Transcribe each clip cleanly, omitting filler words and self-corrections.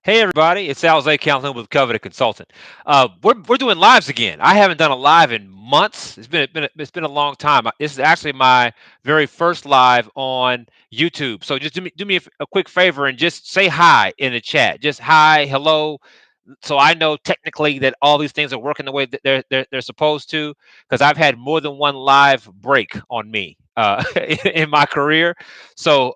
Hey everybody, it's Al Zay Calhoun with Coveted Consultant. We're doing lives again. I haven't done a live in months. It's been a long time. This is actually my very first live on YouTube. So just do me a quick favor and just say hi in the chat. Just hi, hello, so I know technically that all these things are working the way that they're supposed to. Because I've had more than one live break on me in my career. So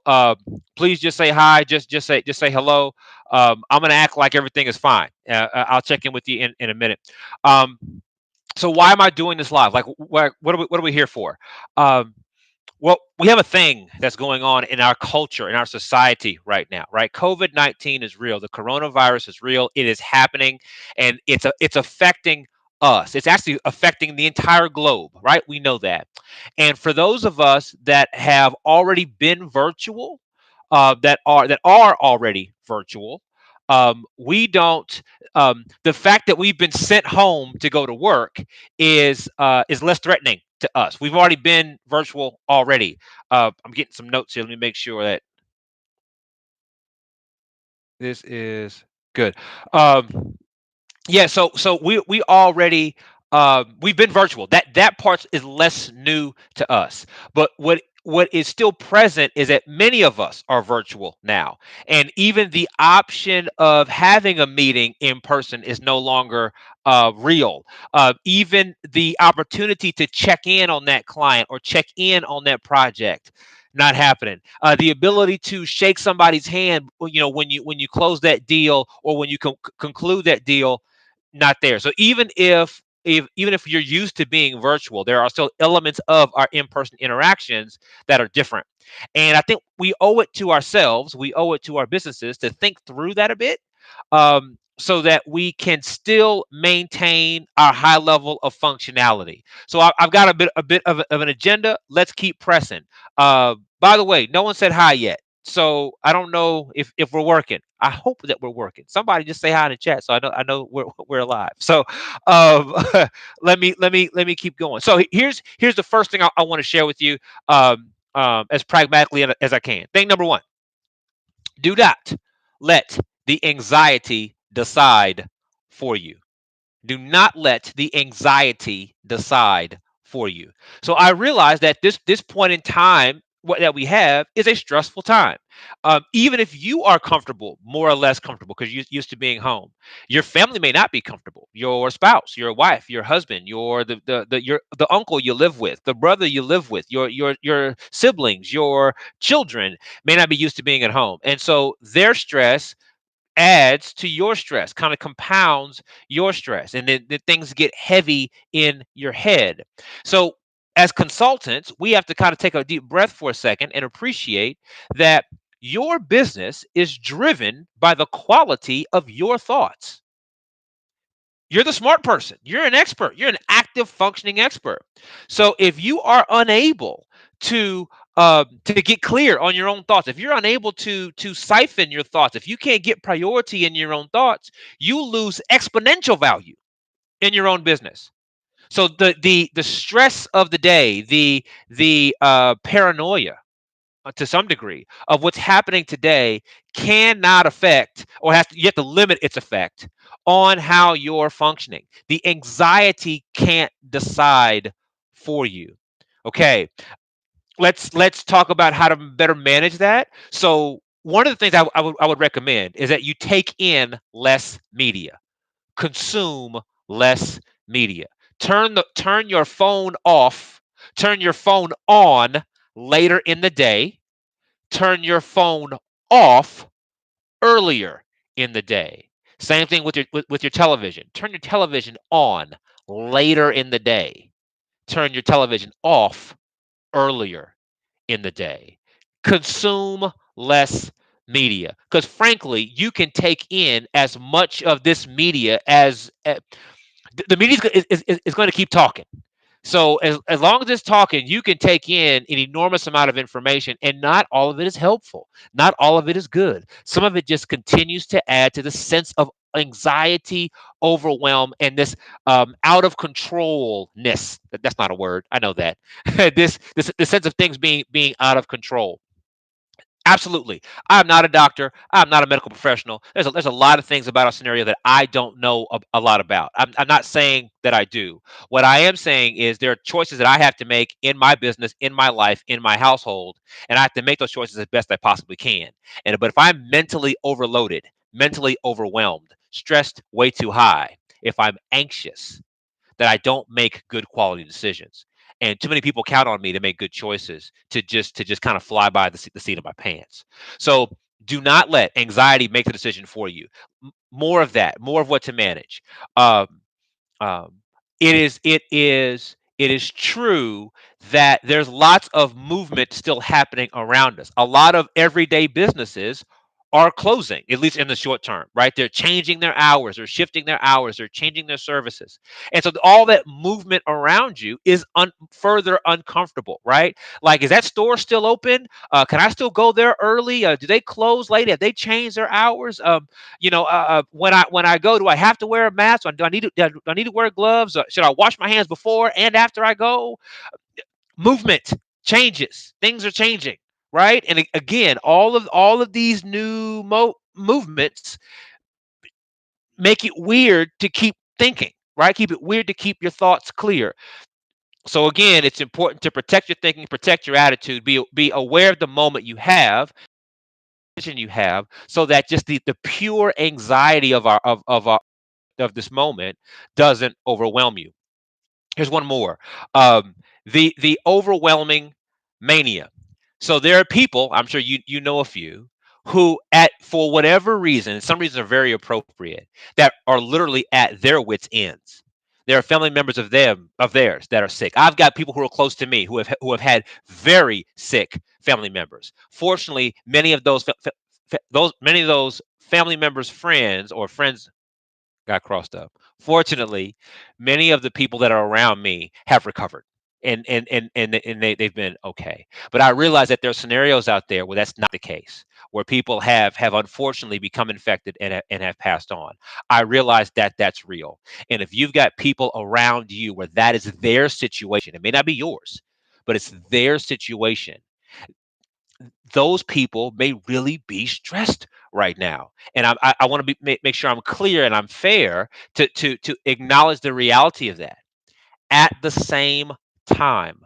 please just say hi. Just say hello. I'm gonna act like everything is fine. I'll check in with you in a minute. Um, so why am I doing this live? Like, what are we here for? Um, well, we have a thing that's going on in our culture, in our society right now, right? COVID-19 is real. The coronavirus is real. It is happening, and it's affecting us. It's actually affecting the entire globe, right? We know that. And for those of us that have already been virtual, that are already virtual, we don't. The fact that we've been sent home to go to work is less threatening to us. We've already been virtual already. I'm getting some notes here. Let me make sure that this is good. Um, yeah, so we already we've been virtual. That part is less new to us. But what is still present is that many of us are virtual now, and even the option of having a meeting in person is no longer real. Even the opportunity to check in on that client or check in on that project, not happening. The ability to shake somebody's hand, when you close that deal or when you conclude that deal, not there. So even if you're used to being virtual, there are still elements of our in-person interactions that are different. And I think we owe it to ourselves, we owe it to our businesses to think through that a bit, so that we can still maintain our high level of functionality. So I've got a bit of an agenda. Let's keep pressing. By the way, no one said hi yet. So I don't know if we're working. I hope that we're working. Somebody just say hi in the chat, so I know we're alive. So um, let me keep going. So here's the first thing I want to share with you, as pragmatically as I can. Thing number one: do not let the anxiety decide for you. Do not let the anxiety decide for you. So I realize that this point in time, what that we have, is a stressful time. Even if you are comfortable, more or less comfortable, because you're used to being home, your family may not be comfortable. Your spouse, your wife, your husband, the uncle you live with, the brother you live with, your siblings, your children may not be used to being at home, and so their stress adds to your stress, kind of compounds your stress, and then things get heavy in your head. So, as consultants, we have to kind of take a deep breath for a second and appreciate that your business is driven by the quality of your thoughts. You're the smart person. You're an expert. You're an active functioning expert. So if you are unable to get clear on your own thoughts, if you're unable to siphon your thoughts, if you can't get priority in your own thoughts, you lose exponential value in your own business. So the stress of the day, the paranoia, to some degree, of what's happening today cannot affect, or you have to limit its effect on how you're functioning. The anxiety can't decide for you. Okay, let's talk about how to better manage that. So one of the things I would recommend is that you take in less media, consume less media. Turn your phone off, turn your phone on later in the day, turn your phone off earlier in the day. Same thing with your television. Turn your television on later in the day. Turn your television off earlier in the day. Consume less media, because frankly, you can take in as much of this media as the media is going to keep talking. So as long as it's talking, you can take in an enormous amount of information, and not all of it is helpful. Not all of it is good. Some of it just continues to add to the sense of anxiety, overwhelm, and this out of controlness. That's not a word. I know that. This the sense of things being out of control. Absolutely. I'm not a doctor. I'm not a medical professional. There's a lot of things about our scenario that I don't know a lot about. I'm not saying that I do. What I am saying is there are choices that I have to make in my business, in my life, in my household, and I have to make those choices as best I possibly can. But if I'm mentally overloaded, mentally overwhelmed, stressed way too high, if I'm anxious, that I don't make good quality decisions. And too many people count on me to make good choices to just kind of fly by the seat of my pants. So do not let anxiety make the decision for you. More of that, more of what to manage. Um, um, it is true that there's lots of movement still happening around us. A lot of everyday businesses are closing, at least in the short term, right? They're changing their hours, or shifting their hours, they're changing their services. And so all that movement around you is further uncomfortable, right? Like, is that store still open? Can I still go there early? Do they close late? Have they changed their hours? When I go, do I have to wear a mask? Or do I need to wear gloves? Should I wash my hands before and after I go? Movement changes. Things are changing, right? And again, all of these new movements make it weird to keep thinking, right? Keep it weird to keep your thoughts clear. So again, it's important to protect your thinking, protect your attitude, be aware of the moment you have, vision you have, so that just the pure anxiety of this moment doesn't overwhelm you. Here's one more. The overwhelming mania. So there are people, I'm sure you know a few, who at for whatever reason, and some reasons are very appropriate, that are literally at their wits' ends. There are family members of theirs that are sick. I've got people who are close to me who have had very sick family members. Fortunately, many of those family members' friends, or friends, got crossed up. Fortunately, many of the people that are around me have recovered, and they've been okay. But I realize that there are scenarios out there where that's not the case, where people have unfortunately become infected and have passed on. I realize that that's real. And if you've got people around you where that is their situation, it may not be yours, but it's their situation, those people may really be stressed right now. And I want to make sure I'm clear and I'm fair to acknowledge the reality of that. At the same time,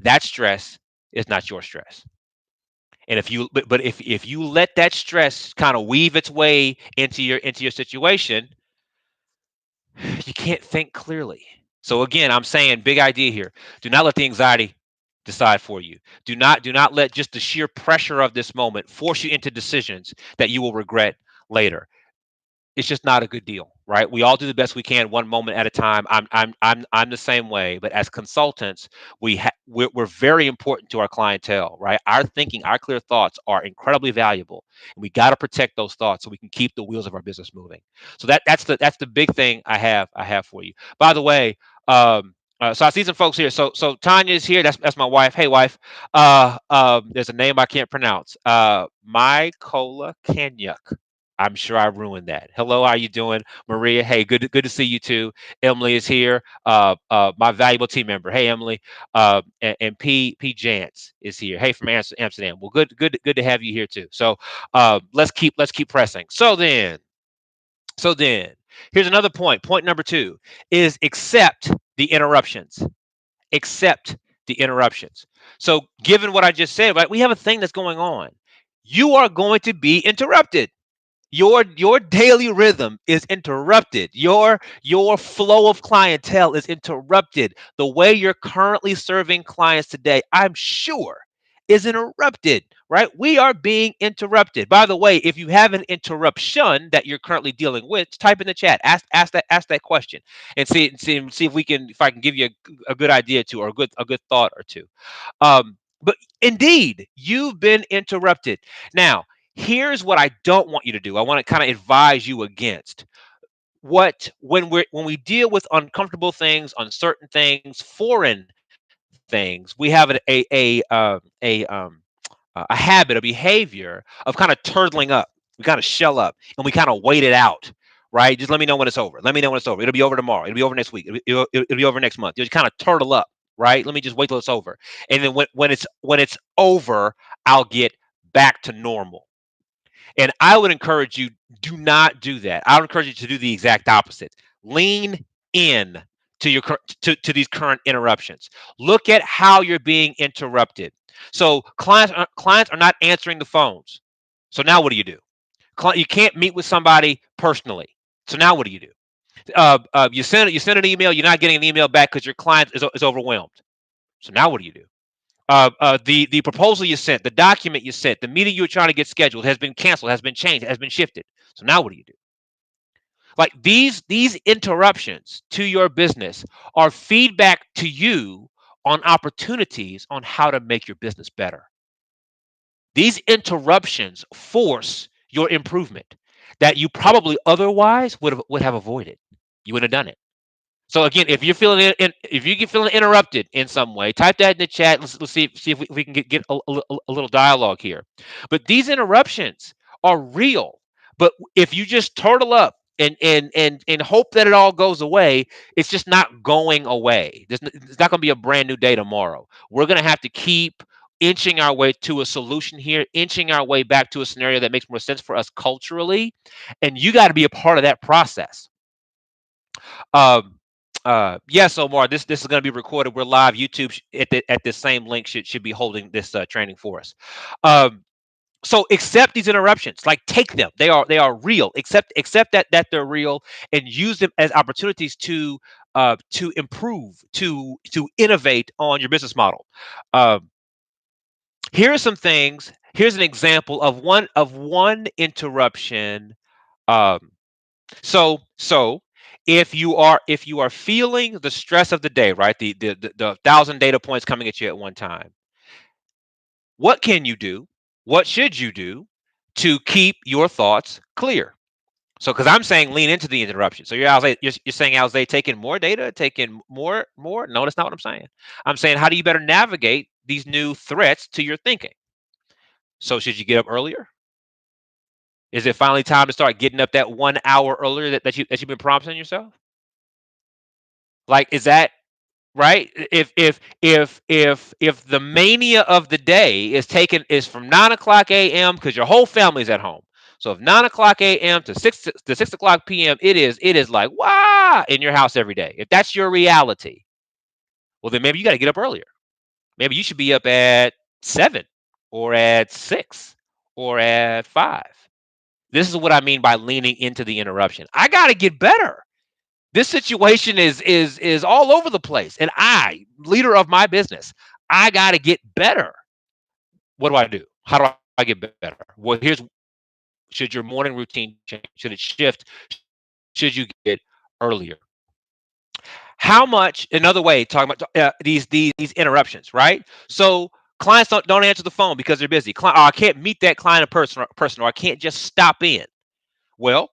that stress is not your stress. And if you let that stress kind of weave its way into your situation, you can't think clearly. So again, I'm saying big idea here. Do not let the anxiety decide for you. Do not let just the sheer pressure of this moment force you into decisions that you will regret later. It's just not a good deal, right? We all do the best we can, one moment at a time. I'm the same way. But as consultants, we're very important to our clientele, right? Our thinking, our clear thoughts are incredibly valuable, and we got to protect those thoughts so we can keep the wheels of our business moving. So that's the big thing I have for you. By the way, so I see some folks here. So Tanya's here. That's my wife. Hey, wife. There's a name I can't pronounce. Mykola Kanyuk. I'm sure I ruined that. Hello, how you doing, Maria? Hey, good to see you too. Emily is here, my valuable team member. Hey, Emily, and P Jance is here. Hey, from Amsterdam. Well, good to have you here too. So, let's keep pressing. So then, here's another point. Point number two is accept the interruptions. Accept the interruptions. So, given what I just said, right, we have a thing that's going on. You are going to be interrupted. Your daily rhythm is interrupted. Your flow of clientele is interrupted. The way you're currently serving clients today, I'm sure, is interrupted, right? We are being interrupted. By the way, if you have an interruption that you're currently dealing with, type in the chat. Ask that question, and see if I can give you a good idea to, or a good thought or two. But indeed, you've been interrupted. Now, here's what I don't want you to do. I want to kind of advise you against when we deal with uncomfortable things, uncertain things, foreign things. We have a habit, a behavior of kind of turtling up. We kind of shell up and we kind of wait it out, right? Just let me know when it's over. Let me know when it's over. It'll be over tomorrow. It'll be over next week. It'll be over next month. You just kind of turtle up, right? Let me just wait till it's over, and then when it's over, I'll get back to normal. And I would encourage you, do not do that. I would encourage you to do the exact opposite. Lean in to your to these current interruptions. Look at how you're being interrupted. So clients are not answering the phones. So now what do you do? You can't meet with somebody personally. So now what do? You send an email. You're not getting an email back because your client is overwhelmed. So now what do? The proposal you sent, the document you sent, the meeting you were trying to get scheduled has been canceled, has been changed, has been shifted. So now what do? Like these interruptions to your business are feedback to you on opportunities on how to make your business better. These interruptions force your improvement that you probably otherwise would have avoided. You wouldn't have done it. So again, if you're feeling if you get feeling interrupted in some way, type that in the chat. Let's see if we can get a little dialogue here. But these interruptions are real. But if you just turtle up and hope that it all goes away, it's just not going away. It's not going to be a brand new day tomorrow. We're going to have to keep inching our way to a solution here, inching our way back to a scenario that makes more sense for us culturally, and you got to be a part of that process. Um, yes, Omar, this is going to be recorded. We're live. YouTube at this same link should be holding this training for us. Um, so accept these interruptions, like take them. They are real. Accept that they're real and use them as opportunities to improve, to innovate on your business model. Um, Here are some things. Here's an example of one interruption. Um, so if you are feeling the stress of the day, right? The thousand data points coming at you at one time. What can you do? What should you do to keep your thoughts clear? So, because I'm saying lean into the interruption. So you're saying, Alzay, taking more data, taking more. No, that's not what I'm saying. I'm saying, how do you better navigate these new threats to your thinking? So should you get up earlier? Is it finally time to start getting up that 1 hour earlier that you've been promising yourself? Like, is that right? If the mania of the day is from 9 o'clock a.m. because your whole family's at home. So if 9 o'clock a.m. to 6 o'clock p.m. it is like wow in your house every day. If that's your reality, well then maybe you got to get up earlier. Maybe you should be up at 7 or at 6 or at 5. This is what I mean by leaning into the interruption. I got to get better. This situation is all over the place, and leader of my business, I got to get better. What do? How do I get better? Well, should your morning routine change? Should it shift? Should you get earlier? How much? Another way talking about these interruptions, right? So clients don't answer the phone because they're busy. I can't meet that client in person, or I can't just stop in. Well,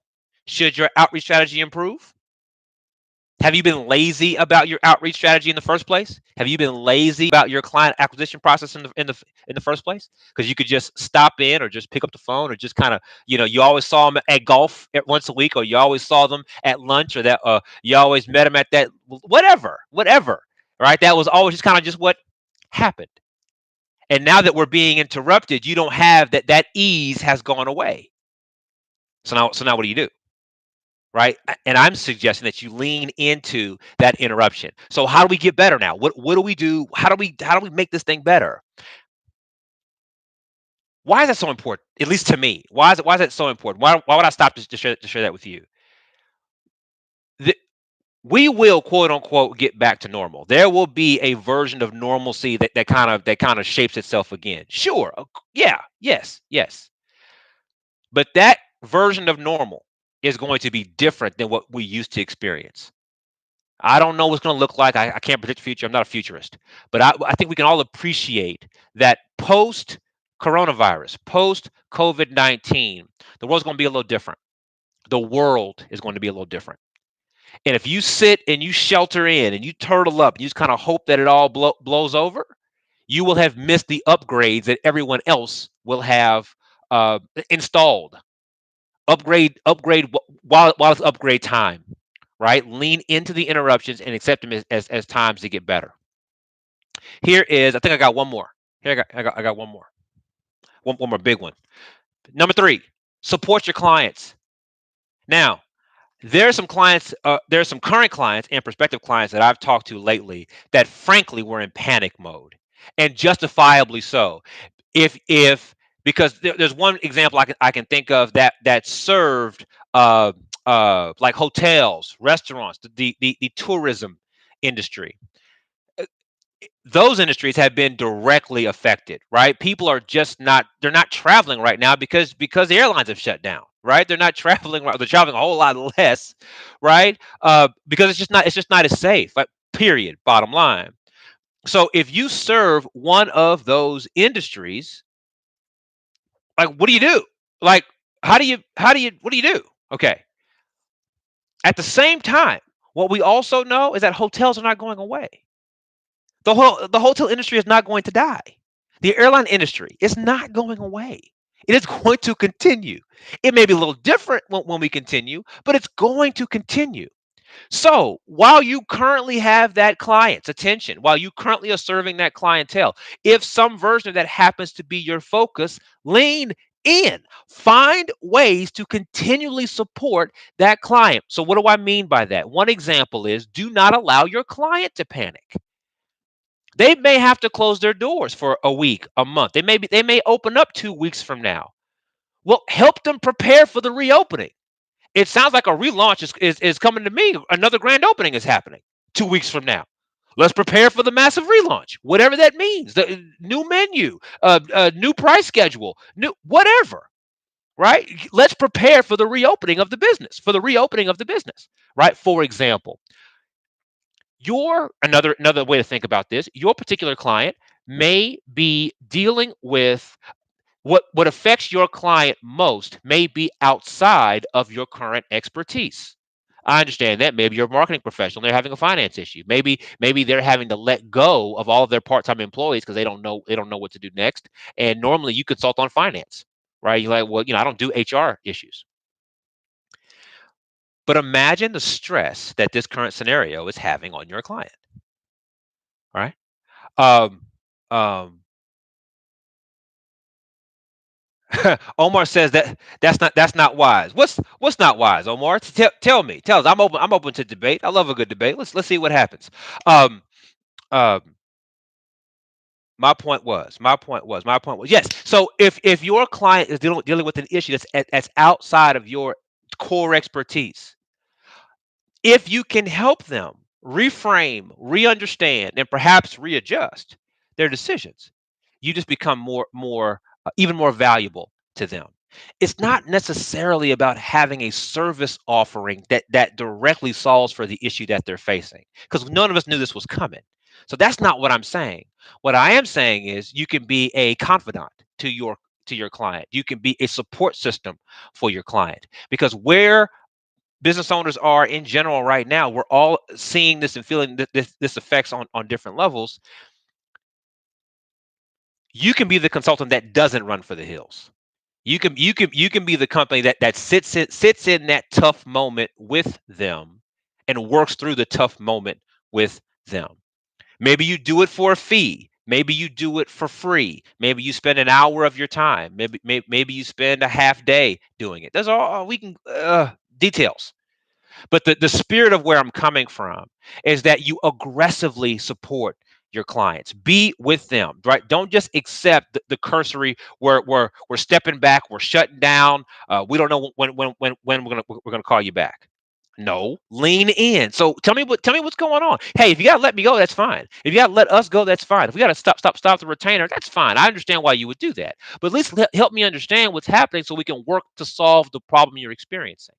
should your outreach strategy improve? Have you been lazy about your outreach strategy in the first place? Have you been lazy about your client acquisition process in the first place? Because you could just stop in, or just pick up the phone, or just kind of you always saw them at golf once a week, or you always saw them at lunch, or that you always met them at that whatever. Right? That was always just kind of just what happened. And now that we're being interrupted, you don't have that ease has gone away. So now what do? Right? And I'm suggesting that you lean into that interruption. So how do we get better now? What do we do? How do we make this thing better? Why is that so important? At least to me. Why is that so important? Why would I stop to share that with you? The, we will quote unquote get back to normal. There will be a version of normalcy that kind of shapes itself again. Sure. Yeah. Yes. But that version of normal is going to be different than what we used to experience. I don't know what's going to look like. I can't predict the future. I'm not a futurist. But I think we can all appreciate that post coronavirus, post COVID-19, the world's going to be a little different. The world is going to be a little different. And if you sit and you shelter in and you turtle up and you just kind of hope that it all blows over, you will have missed the upgrades that everyone else will have installed. Upgrade while it's upgrade time, right? Lean into the interruptions and accept them as times to get better. Here is, I think I got one more. Here I got one more. One more big one. Number three, support your clients. Now, there are some current clients and prospective clients that I've talked to lately that frankly were in panic mode, and justifiably so. If Because there's one example I can think of that served uh like hotels, restaurants, the tourism industry. Those industries have been directly affected, right? People are just not they're not traveling right now because the airlines have shut down, right? They're not traveling. They're traveling a whole lot less, right? Because it's just not as safe. Like, period. Bottom line. So if you serve one of those industries, like, what do you do? Like, what do you do? Okay. At the same time, what we also know is that hotels are not going away. The hotel industry is not going to die. The airline industry is not going away. It is going to continue. It may be a little different when we continue, but it's going to continue. So while you currently have that client's attention, while you currently are serving that clientele, if some version of that happens to be your focus, lean in. Find ways to continually support that client. So, what do I mean by that? One example is, do not allow your client to panic. They may have to close their doors for a week, a month. They may open up 2 weeks from now. Well, help them prepare for the reopening. It sounds like a relaunch is coming to me. Another grand opening is happening 2 weeks from now. Let's prepare for the massive relaunch, whatever that means. The new menu, new price schedule, new whatever. Right? Let's prepare for the reopening of the business. For the reopening of the business. Right? For example, your another way to think about this, your particular client may be dealing with what affects your client most may be outside of your current expertise. I understand that. Maybe you're a marketing professional, they're having a finance issue. Maybe they're having to let go of all of their part-time employees because they don't know what to do next. And normally you consult on finance, right? You're like, well, I don't do HR issues. But imagine the stress that this current scenario is having on your client, right? Um, um, Omar says that's not wise. What's not wise, Omar? Tell us. I'm open to debate. I love a good debate. Let's see what happens. Um, um, my point was yes. So if your client is dealing with an issue that's outside of your core expertise, if you can help them reframe, re-understand, and perhaps readjust their decisions, you just become even more valuable to them. It's not necessarily about having a service offering that directly solves for the issue that they're facing, because none of us knew this was coming. So that's not what I'm saying. What I am saying is you can be a confidant to your client. You can be a support system for your client, because where business owners are in general right now, we're all seeing this and feeling this effects on different levels. You can be the consultant that doesn't run for the hills. You can be the company that sits in that tough moment with them and works through the tough moment with them. Maybe you do it for a fee. Maybe you do it for free. Maybe you spend an hour of your time. Maybe you spend a half day doing it. That's all we can details. But the spirit of where I'm coming from is that you aggressively support your clients. Be with them, right? Don't just accept the cursory. We're stepping back. We're shutting down. We don't know when we're gonna call you back. No, lean in. So tell me what's going on. Hey, if you gotta let me go, that's fine. If you gotta let us go, that's fine. If we gotta stop the retainer, that's fine. I understand why you would do that. But at least help me understand what's happening so we can work to solve the problem you're experiencing.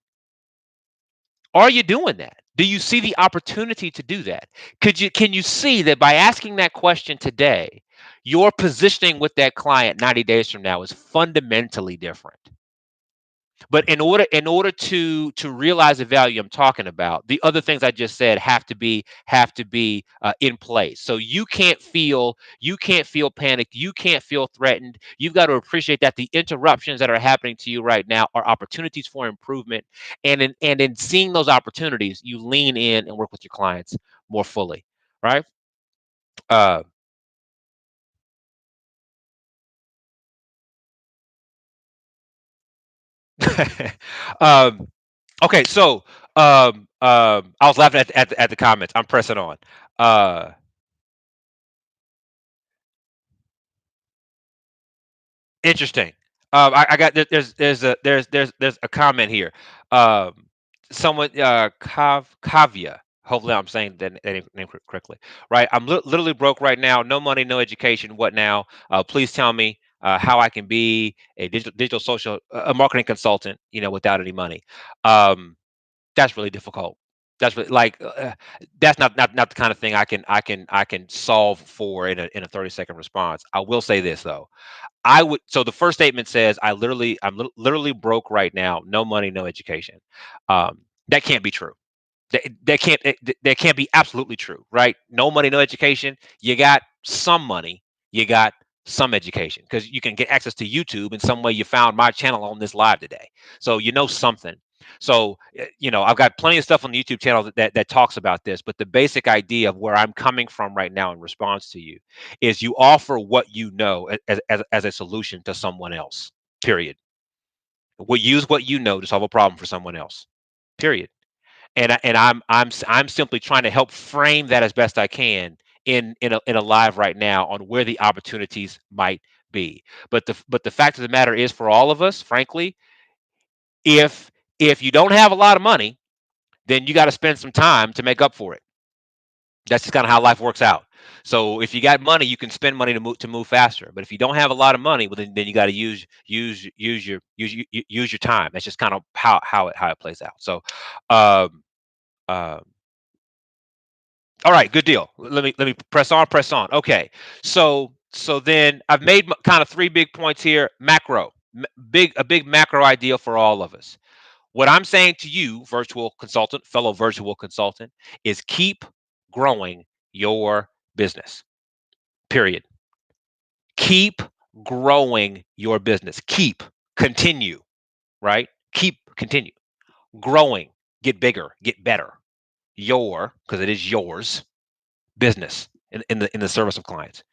Are you doing that? Do you see the opportunity to do that? Can you see that by asking that question today, your positioning with that client 90 days from now is fundamentally different? But in order to realize the value I'm talking about, the other things I just said have to be in place. So you can't feel panicked, you can't feel threatened. You've got to appreciate that the interruptions that are happening to you right now are opportunities for improvement, and in seeing those opportunities, you lean in and work with your clients more fully, right? Uh, um, okay, so I was laughing at the comments. I'm pressing on. Uh, Interesting. I got there's a comment here. Um, Someone Kavya. Hopefully, I'm saying that name correctly. Right. I'm literally broke right now. No money, no education. What now? Please tell me how I can be a digital social a marketing consultant. Without any money. Um, that's really difficult. That's really, like that's not the kind of thing I can solve for in a 30-second response. I will say this though. I would so the first statement says I'm literally broke right now, no money, no education. That can't be true. That can't be absolutely true, right? No money, no education. You got some money, you got some education because you can get access to YouTube in some way. You found my channel on this live today, so you know something. So I've got plenty of stuff on the YouTube channel that talks about this, but the basic idea of where I'm coming from right now in response to you is you offer what you know as a solution to someone else. Period. We use what you know to solve a problem for someone else. Period. And I'm simply trying to help frame that as best I can in a live right now on where the opportunities might be. But the fact of the matter is, for all of us, frankly, if if you don't have a lot of money, then you got to spend some time to make up for it. That's just kind of how life works out. So if you got money, you can spend money to move faster. But if you don't have a lot of money, well, then you got to use your time. That's just kind of how it plays out. So, um, uh, all right, good deal. Let me press on. Okay, so then I've made kind of three big points here. Macro, a big macro idea for all of us. What I'm saying to you, virtual consultant, fellow virtual consultant, is keep growing your business. Period. Keep growing your business. Continue, right? Continue growing, get bigger, get better. Because it is yours, business in the service of clients.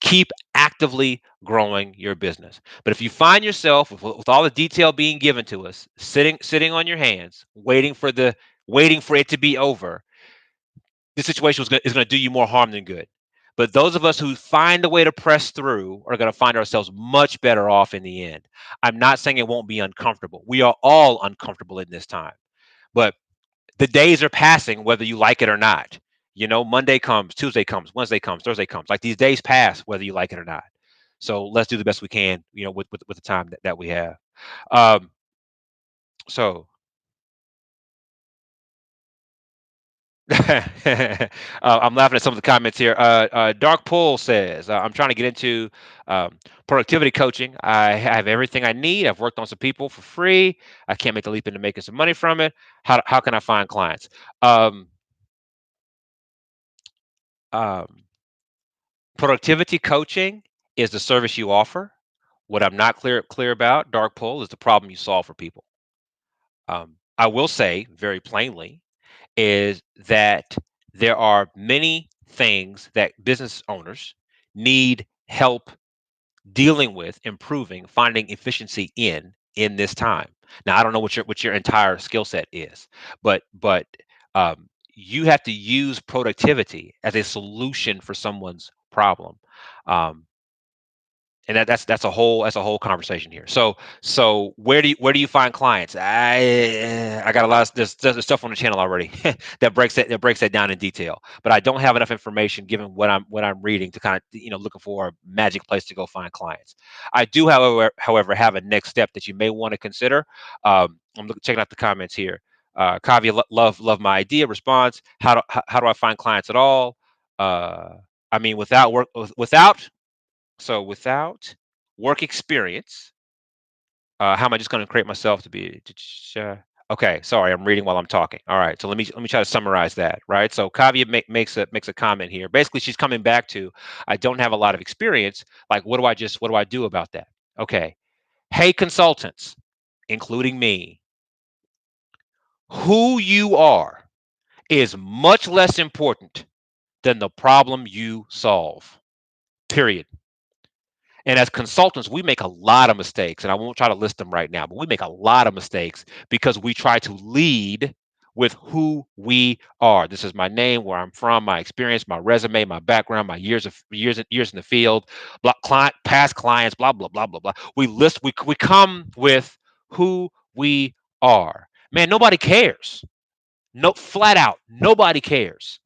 Keep actively growing your business. But if you find yourself with all the detail being given to us, sitting on your hands, waiting for it to be over, this situation is going to do you more harm than good. But those of us who find a way to press through are going to find ourselves much better off in the end. I'm not saying it won't be uncomfortable. We are all uncomfortable in this time, but the days are passing whether you like it or not. Monday comes, Tuesday comes, Wednesday comes, Thursday comes. Like, these days pass whether you like it or not. So let's do the best we can, with the time that we have. Um, so I'm laughing at some of the comments here. Dark Pool says, I'm trying to get into productivity coaching. I have everything I need. I've worked on some people for free. I can't make the leap into making some money from it. How can I find clients? Um, um, Productivity coaching is the service you offer. What I'm not clear about, Dark Pool, is the problem you solve for people. I will say very plainly is that there are many things that business owners need help dealing with, improving, finding efficiency in this time. Now, I don't know what your entire skill set is, but you have to use productivity as a solution for someone's problem. Um, and that's a whole conversation here. So where do you find clients? I got a lot of there's stuff on the channel already that breaks that down in detail. But I don't have enough information given what I'm reading to kind of looking for a magic place to go find clients. I do, however, have a next step that you may want to consider. I'm checking out the comments here. Kavya, love my idea. Response: how do I find clients at all? I mean, without work experience, how am I just going to create myself to be? Okay, sorry, I'm reading while I'm talking. All right, so let me try to summarize that. Right, so Kavya makes a comment here. Basically, she's coming back to, I don't have a lot of experience. Like, what do I do about that? Okay, hey consultants, including me, who you are is much less important than the problem you solve. Period. And as consultants, we make a lot of mistakes, and I won't try to list them right now, but we make a lot of mistakes because we try to lead with who we are. This is my name, where I'm from, my experience, my resume, my background, my years in the field, past clients, blah blah blah blah blah. We come with who we are. Man, nobody cares. No, flat out, nobody cares.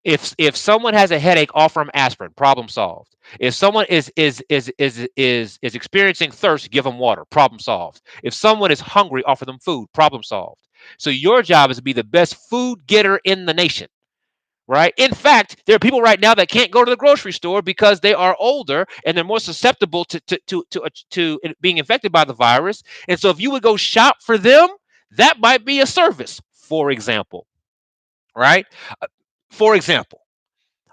If someone has a headache, offer them aspirin. Problem solved. If someone is experiencing thirst, give them water. Problem solved. If someone is hungry, offer them food. Problem solved. So your job is to be the best food getter in the nation, right? In fact, there are people right now that can't go to the grocery store because they are older and they're more susceptible to being infected by the virus. And so, if you would go shop for them, that might be a service, for example, right? For example.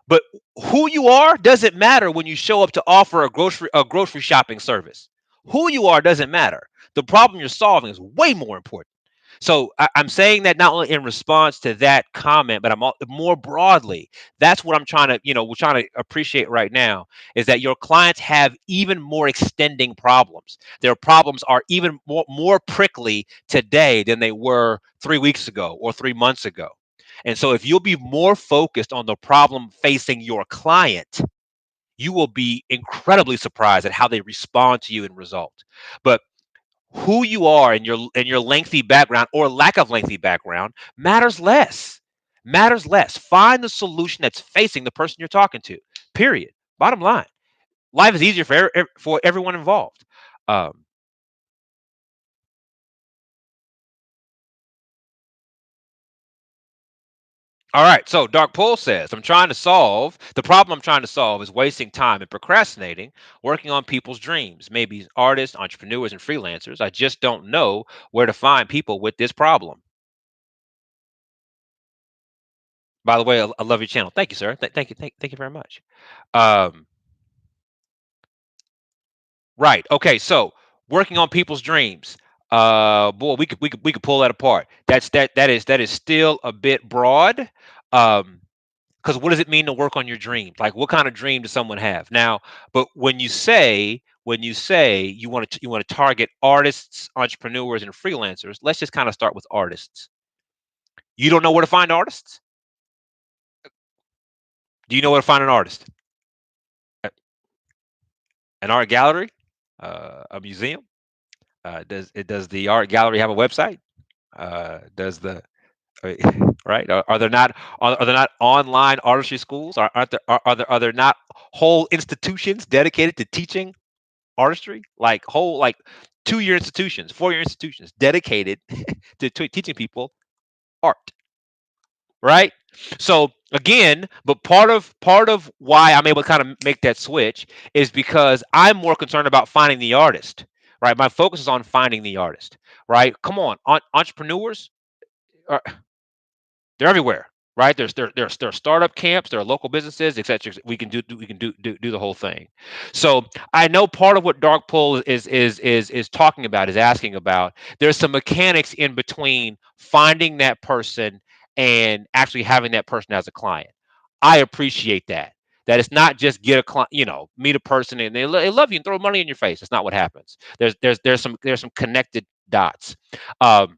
But who you are doesn't matter when you show up to offer a grocery shopping service. Who you are doesn't matter. The problem you're solving is way more important. So I'm saying that not only in response to that comment, but more broadly. That's what I'm trying to, we're trying to appreciate right now is that your clients have even more extending problems. Their problems are even more prickly today than they were 3 weeks ago or 3 months ago. And so if you'll be more focused on the problem facing your client, you will be incredibly surprised at how they respond to you in result. But who you are and your lengthy background or lack of lengthy background matters less. Matters less. Find the solution that's facing the person you're talking to. Period. Bottom line. Life is easier for everyone involved. Um, All right. So Dark Pole says, the problem I'm trying to solve is wasting time and procrastinating, working on people's dreams, maybe artists, entrepreneurs, and freelancers. I just don't know where to find people with this problem. By the way, I love your channel. Thank you, sir. Thank you. Thank you very much. Um, right. Okay. So working on people's dreams. Boy, we could pull that apart. That is still a bit broad. Um, because what does it mean to work on your dream? Like, what kind of dream does someone have now? But when you say you want to target artists, entrepreneurs, and freelancers, let's just kind of start with artists. You don't know where to find artists? Do you know where to find an artist? A- An art gallery, a museum. Does the art gallery have a website? Does the right? Are there not online artistry schools? Aren't there are there not whole institutions dedicated to teaching artistry, like whole like 2-year institutions, 4-year institutions dedicated to teaching people art, right? So again, but part of why I'm able to kind of make that switch is because I'm more concerned about finding the artist, right? My focus is on finding the artist, right? Come on, entrepreneurs are they're everywhere, right? There's startup camps, there are local businesses, etc. We can do the whole thing. So I know part of what Dark Pool is talking about, is asking about. There's some mechanics in between finding that person and actually having that person as a client. I appreciate that. That it's not just get a client, meet a person and they love you and throw money in your face. That's not what happens. There's some connected dots. Um,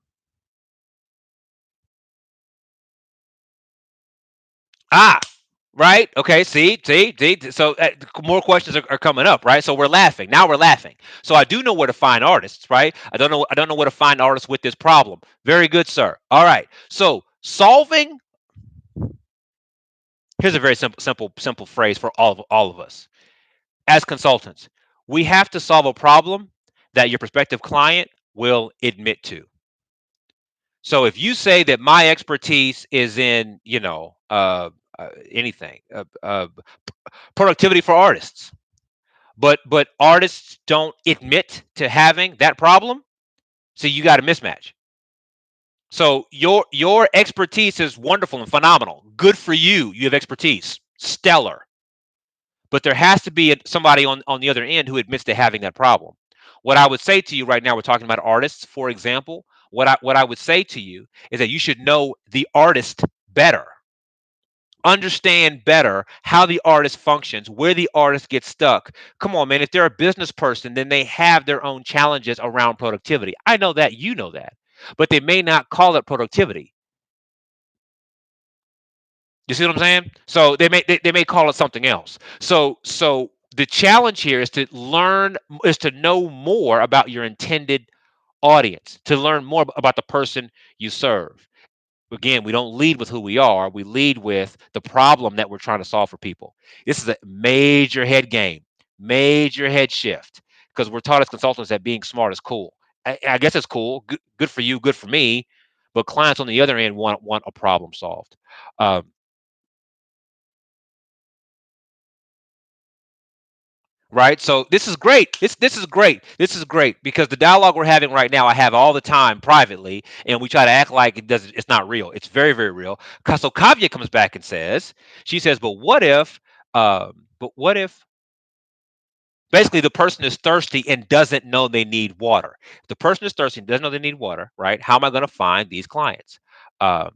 ah, Right. Okay. See. So more questions are coming up, right? So we're laughing. Now we're laughing. So I do know where to find artists, right? I don't know where to find artists with this problem. Very good, sir. All right. So solving. Here's a very simple phrase for all of us as consultants. We have to solve a problem that your prospective client will admit to. So if you say that my expertise is in, anything, productivity for artists, but artists don't admit to having that problem, so you got a mismatch. So your expertise is wonderful and phenomenal. Good for you. You have expertise. Stellar. But there has to be somebody on the other end who admits to having that problem. What I would say to you right now, we're talking about artists, for example. What I would say to you is that you should know the artist better. understand better how the artist functions, where the artist gets stuck. Come on, man. If they're a business person, then they have their own challenges around productivity. I know that, you know that, but they may not call it productivity. You see what I'm saying? So they may call it something else. So the challenge here is to learn, is to know more about your intended audience, to learn more about the person you serve. Again, we don't lead with who we are. We lead with the problem that we're trying to solve for people. This is a major head game, major head shift, because we're taught as consultants that being smart is cool. I guess it's cool, good for you, good for me, but clients on the other end want a problem solved. Um, right? So this is great. This is great. This is great because the dialogue we're having right now, I have all the time privately, and we try to act like it doesn't. It's not real. It's very, very real. So Kavya comes back and says, she says, but what if? But what if? Basically, the person is thirsty and doesn't know they need water. If the person is thirsty and doesn't know they need water, right? How am I going to find these clients? Um,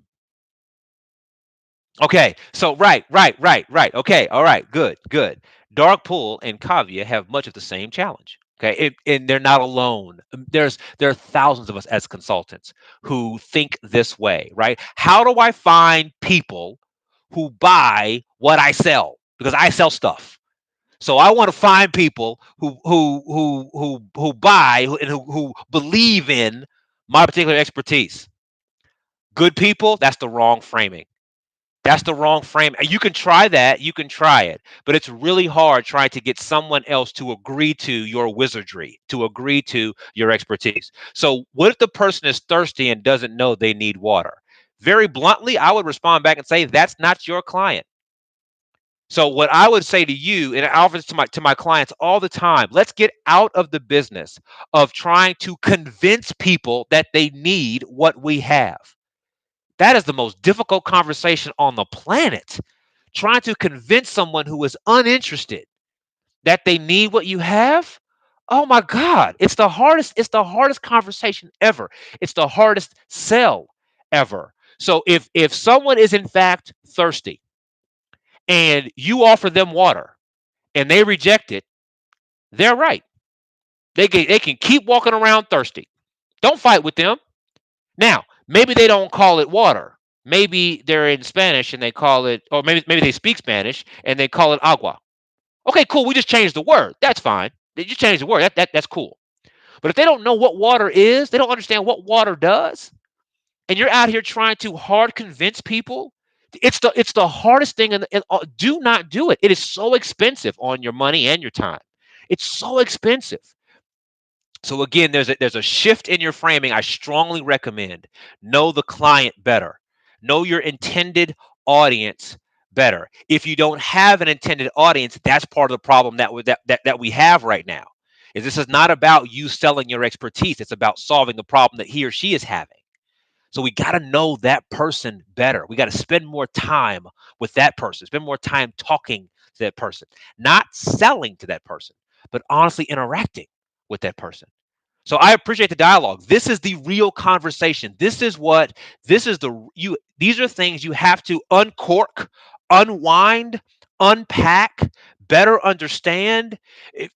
Okay, so right. Okay, all right, good, good. Dark Pool and Kavya have much of the same challenge. Okay, and they're not alone. There are thousands of us as consultants who think this way, right? How do I find people who buy what I sell? Because I sell stuff. So I want to find people who buy and who believe in my particular expertise. Good people, that's the wrong framing. That's the wrong frame. You can try that, you can try it, but it's really hard trying to get someone else to agree to your wizardry, to agree to your expertise. So, what if the person is thirsty and doesn't know they need water? Very bluntly, I would respond back and say, that's not your client. So, what I would say to you, and I offer this to my clients all the time, let's get out of the business of trying to convince people that they need what we have. That is the most difficult conversation on the planet. Trying to convince someone who is uninterested that they need what you have. Oh my God. It's the hardest conversation ever. It's the hardest sell ever. So if someone is in fact thirsty and you offer them water and they reject it, they're right. They can keep walking around thirsty. Don't fight with them. Now, maybe they don't call it water. Maybe they're in Spanish and they call it, or maybe they speak Spanish and they call it agua. Okay, cool. We just changed the word. That's fine. They just changed the word. That's cool. But if they don't know what water is, they don't understand what water does, and you're out here trying to hard convince people, it's the hardest thing. And do not do it. It is so expensive on your money and your time. It's so expensive. So again, there's a shift in your framing. I strongly recommend know the client better, know your intended audience better. If you don't have an intended audience, that's part of the problem that we have right now. Is this is not about you selling your expertise. It's about solving the problem that he or she is having. So we got to know that person better. We got to spend more time with that person, spend more time talking to that person, not selling to that person, but honestly interacting with that person. So I appreciate the dialogue. This is the real conversation. This is these are things you have to uncork, unwind, unpack, better understand. If,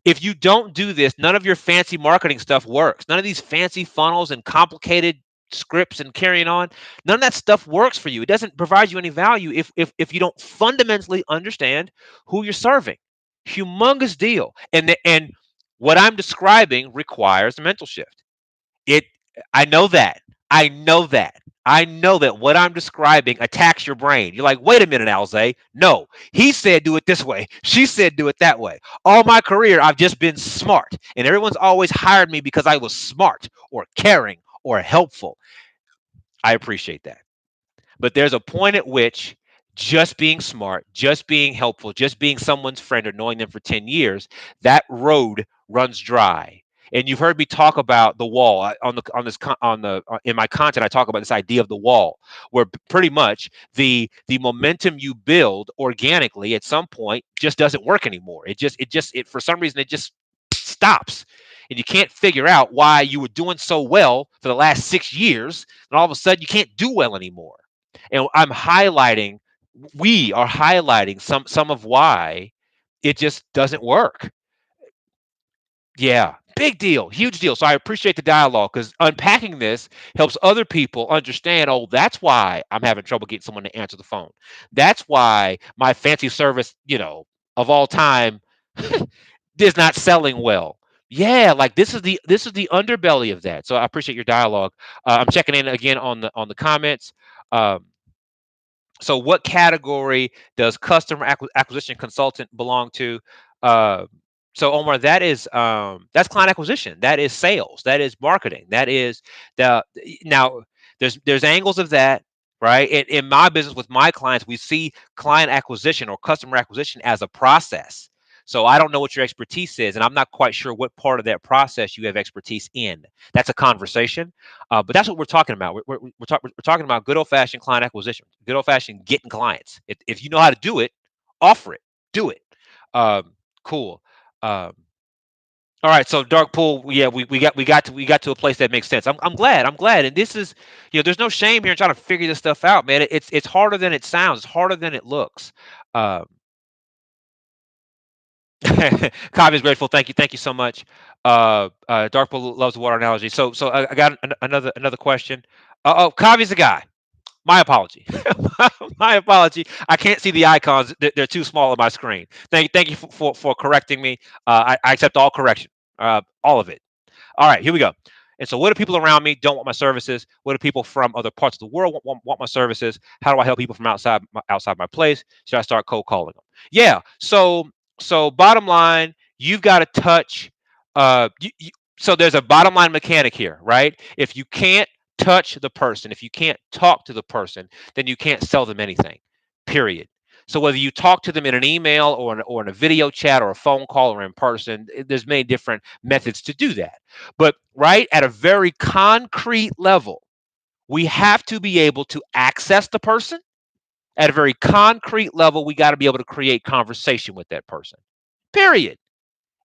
if you don't do this, none of your fancy marketing stuff works. None of these fancy funnels and complicated scripts and carrying on, none of that stuff works for you. It doesn't provide you any value if you don't fundamentally understand who you're serving. Humongous deal. And what I'm describing requires a mental shift. It I know that. I know that. I know that what I'm describing attacks your brain. You're like, wait a minute, Alze. No, he said do it this way. She said do it that way. All my career, I've just been smart. And everyone's always hired me because I was smart or caring or helpful. I appreciate that. But there's a point at which just being smart, just being helpful, just being someone's friend or knowing them for 10 years, that road runs dry. And you've heard me talk about the wall on this on the in my content. I talk about this idea of the wall, where pretty much the momentum you build organically at some point just doesn't work anymore. It for some reason it just stops, and you can't figure out why you were doing so well for the last 6 years, and all of a sudden you can't do well anymore. And I'm highlighting we are highlighting some of why it just doesn't work. Yeah, big deal, huge deal. So I appreciate the dialogue because unpacking this helps other people understand. Oh, that's why I'm having trouble getting someone to answer the phone. That's why my fancy service, of all time, is not selling well. Yeah, like this is the underbelly of that. So I appreciate your dialogue. I'm checking in again on the comments. Um, so what category does customer acquisition consultant belong to? Uh, so Omar, that's client acquisition. That is sales. That is marketing. That is the now there's angles of that, right? In my business with my clients, we see client acquisition or customer acquisition as a process. So I don't know what your expertise is, and I'm not quite sure what part of that process you have expertise in. That's a conversation. But that's what we're talking about. We're talking about good old fashioned client acquisition, good old fashioned getting clients. If you know how to do it, offer it, do it. Um, cool. Um, all right, so dark pool, yeah, we got to a place that makes sense. I'm glad, and this is, there's no shame here in trying to figure this stuff out, man. It's harder than it sounds. It's harder than it looks. Um, Kavi is grateful. Thank you so much. Dark pool loves the water analogy. So I got another question. Oh, Kavi's the guy. My apology. My apology. I can't see the icons. They're too small on my screen. Thank you for correcting me. I accept all correction, all of it. All right, here we go. And so, what do people around me don't want my services? What do people from other parts of the world want my services? How do I help people from outside my place? Should I start cold calling them? Yeah. So bottom line, you've got to touch. So there's a bottom line mechanic here, right? If you can't touch the person, if you can't talk to the person, then you can't sell them anything. Period. So whether you talk to them in an email or in a video chat or a phone call or in person, there's many different methods to do that. But right at a very concrete level, we have to be able to access the person. At a very concrete level, we got to be able to create conversation with that person. Period.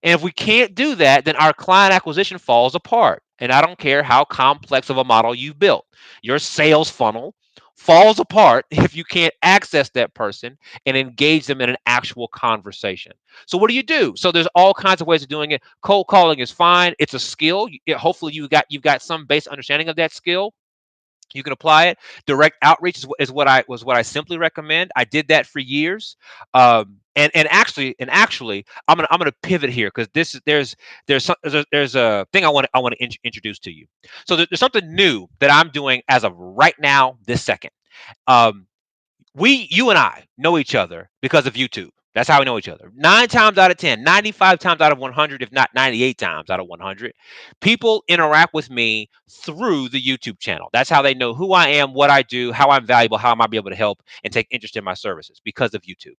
And if we can't do that, then our client acquisition falls apart. And I don't care how complex of a model you've built. Your sales funnel falls apart if you can't access that person and engage them in an actual conversation. So what do you do? So there's all kinds of ways of doing it. Cold calling is fine. It's a skill. Hopefully you've got some base understanding of that skill. You can apply it. Direct outreach is what I simply recommend. I did that for years. And actually, I'm gonna pivot here because this is there's a thing I want to introduce to you. So there's something new that I'm doing as of right now, this second. Um, you and I know each other because of YouTube. That's how we know each other. 9 times out of 10, 95 times out of 100, if not 98 times out of 100, people interact with me through the YouTube channel. That's how they know who I am, what I do, how I'm valuable, how I might be able to help and take interest in my services because of YouTube.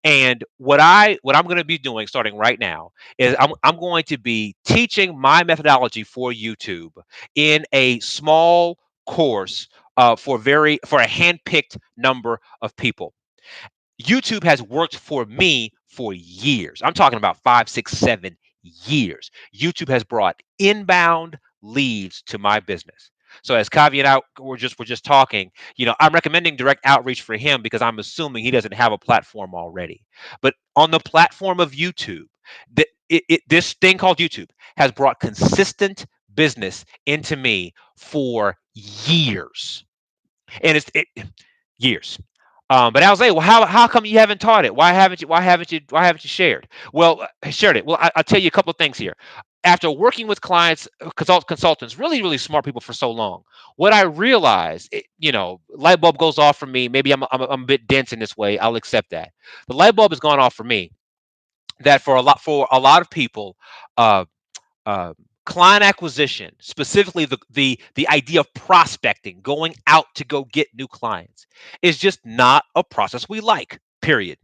And what I'm going to be doing starting right now is I'm going to be teaching my methodology for YouTube in a small course for a handpicked number of people. YouTube has worked for me for years. I'm talking about 5, 6, 7 years. YouTube has brought inbound leads to my business. So as Kavi and I we're just talking, I'm recommending direct outreach for him because I'm assuming he doesn't have a platform already. But on the platform of YouTube, this thing called YouTube has brought consistent business into me for years, and years. But I was like, well, how come you haven't taught it? Why haven't you shared? Well, shared it. Well, I'll tell you a couple of things here. After working with clients, consultants, really, really smart people for so long, what I realized, light bulb goes off for me. Maybe I'm a bit dense in this way. I'll accept that. The light bulb has gone off for me that for a lot of people, uh, uh, client acquisition, specifically the idea of prospecting, going out to go get new clients, is just not a process we like. Period.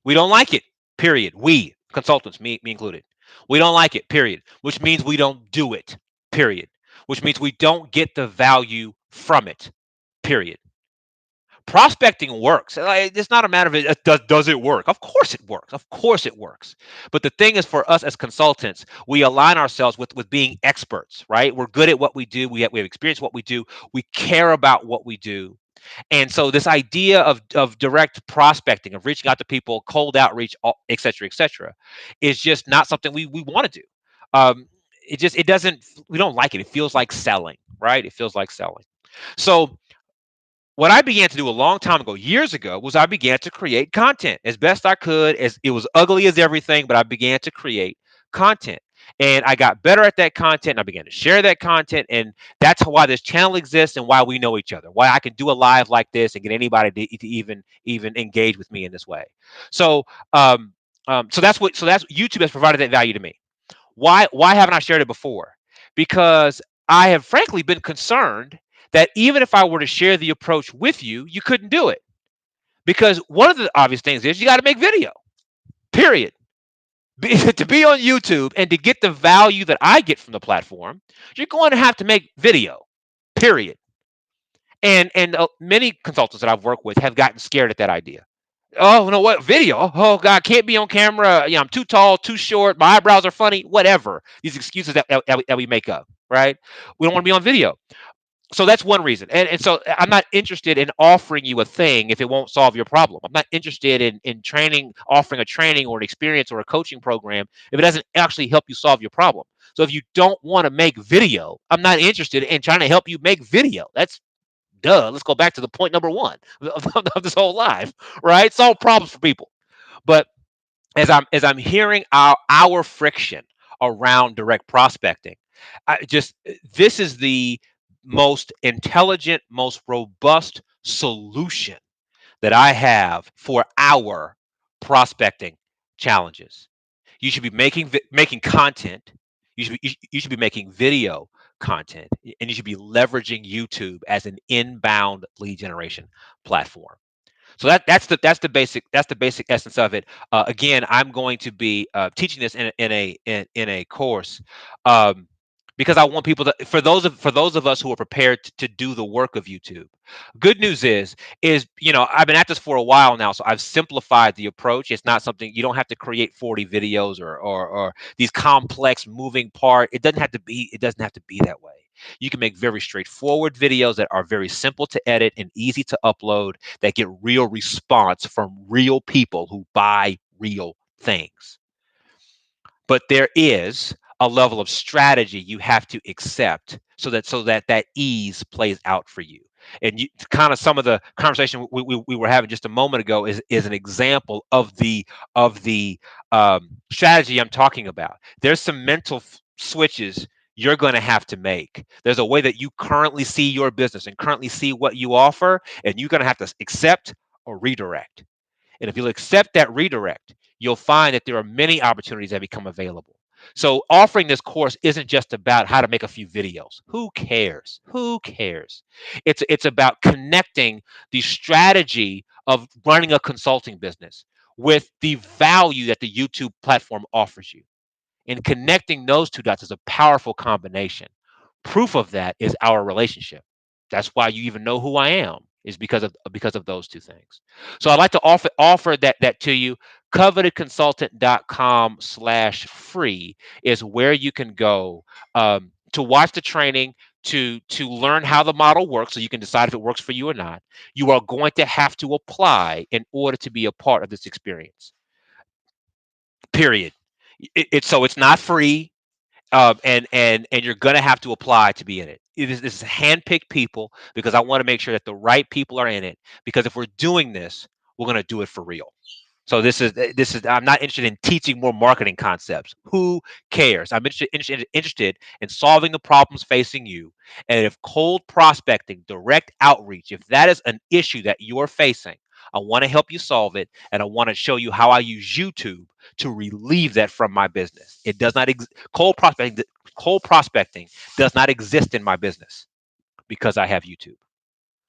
We don't like it. Period. We consultants, me included, we don't like it. Period. Which means we don't do it. Period. Which means we don't get the value from it. Period. Prospecting works. It's not a matter of does it work? Of course it works. Of course it works. But the thing is, for us as consultants, we align ourselves with being experts, right? We're good at what we do. We have experience what we do. We care about what we do. And so this idea of direct prospecting, of reaching out to people, cold outreach, et cetera, is just not something we want to do. Um, it doesn't, we don't like it. It feels like selling, right? It feels like selling. So what I began to do a long time ago, years ago, was I began to create content as best I could. As it was ugly as everything, but I began to create content, and I got better at that content. And I began to share that content, and that's why this channel exists and why we know each other. Why I can do a live like this and get anybody to even engage with me in this way. So so that's YouTube has provided that value to me. Why haven't I shared it before? Because I have frankly been concerned that even if I were to share the approach with you, you couldn't do it. Because one of the obvious things is you got to make video, period. To be on YouTube and to get the value that I get from the platform, you're going to have to make video, period. And many consultants that I've worked with have gotten scared at that idea. Oh, no, what video? Oh God, can't be on camera. You know, I'm too tall, too short. My eyebrows are funny. Whatever these excuses that we make up, right? We don't want to be on video. So that's one reason. And so I'm not interested in offering you a thing if it won't solve your problem. I'm not interested in training, offering a training or an experience or a coaching program if it doesn't actually help you solve your problem. So if you don't want to make video, I'm not interested in trying to help you make video. That's duh. Let's go back to the point number one of this whole life, right? Solve problems for people. But as I'm hearing our friction around direct prospecting, I just this is the most intelligent, most robust solution that I have for our prospecting challenges. You should be making content. You should be making video content, and you should be leveraging YouTube as an inbound lead generation platform. So that's the basic essence of it. Again, I'm going to be teaching this in a course, um, because I want people to, for those of us who are prepared to do the work of YouTube. Good news is I've been at this for a while now, so I've simplified the approach. It's not something you don't have to create 40 videos or these complex moving part. It doesn't have to be that way. You can make very straightforward videos that are very simple to edit and easy to upload, that get real response from real people who buy real things. But there is a level of strategy you have to accept so that ease plays out for you. And kind of some of the conversation we were having just a moment ago is an example of the strategy I'm talking about. There's some mental switches you're going to have to make. There's a way that you currently see your business and currently see what you offer, and you're going to have to accept or redirect. And if you'll accept that redirect, you'll find that there are many opportunities that become available. So offering this course isn't just about how to make a few videos. Who cares? Who cares? It's about connecting the strategy of running a consulting business with the value that the YouTube platform offers you. And connecting those two dots is a powerful combination. Proof of that is our relationship. That's why you even know who I am, is because of those two things. So I'd like to offer that to you. Covetedconsultant.com/free is where you can go, to watch the training, to learn how the model works, so you can decide if it works for you or not. You are going to have to apply in order to be a part of this experience. Period. It's not free, and you're gonna have to apply to be in it. This is handpicked people, because I want to make sure that the right people are in it. Because if we're doing this, we're gonna do it for real. So this is. I'm not interested in teaching more marketing concepts. Who cares? I'm interested in solving the problems facing you. And if cold prospecting, direct outreach, if that is an issue that you're facing, I want to help you solve it, and I want to show you how I use YouTube to relieve that from my business. It does not cold prospecting does not exist in my business because I have YouTube.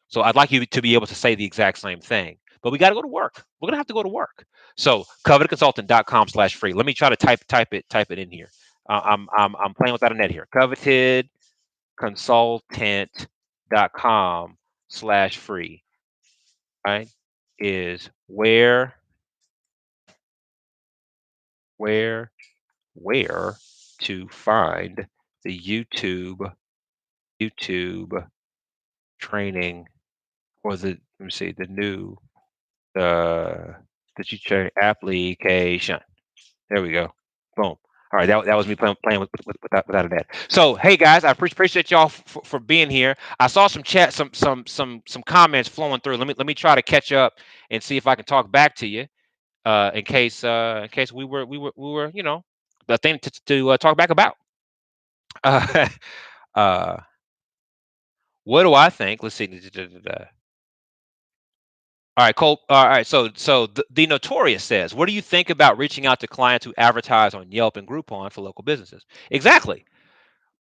So I'd like you to be able to say the exact same thing. But we got to go to work. We're gonna have to go to work. So covetedconsultant.com/free. Let me try to type it in here. I'm playing without a net here. Covetedconsultant.com/free. Right, is where where to find the YouTube training Was it? Let me see. The new uh that you check application. There we go. Boom. All right, that was me playing without a net. So, hey guys, I appreciate y'all for being here. I saw some chat, some comments flowing through. Let me try to catch up and see if I can talk back to you. In case we were the thing to talk back about. Uh, uh, what do I think? Let's see. All right, Cole. All right, so the Notorious says, what do you think about reaching out to clients who advertise on Yelp and Groupon for local businesses? Exactly.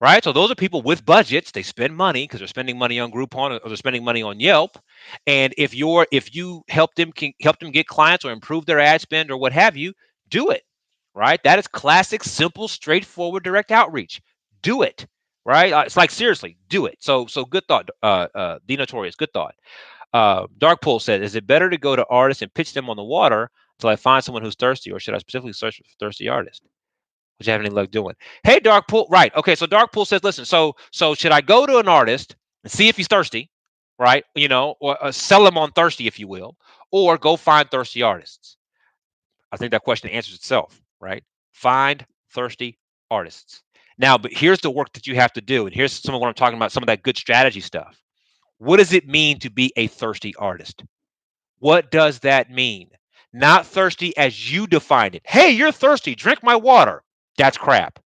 Right? So those are people with budgets. They spend money because they're spending money on Groupon or they're spending money on Yelp. And if you help them get clients or improve their ad spend or what have you, do it. Right? That is classic, simple, straightforward, direct outreach. Do it. Right? It's like seriously, do it. So good thought, the Notorious. Good thought. Dark Pool said, is it better to go to artists and pitch them on the water until I find someone who's thirsty, or should I specifically search for thirsty artists? Which you have any luck doing? Hey, Dark Pool. Right. Okay. So Dark Pool says, listen. So should I go to an artist and see if he's thirsty, right? Or sell him on thirsty, if you will, or go find thirsty artists? I think that question answers itself, right? Find thirsty artists. Now, but here's the work that you have to do, and here's some of what I'm talking about. Some of that good strategy stuff. What does it mean to be a thirsty artist? What does that mean? Not thirsty as you define it. Hey, you're thirsty. Drink my water. That's crap.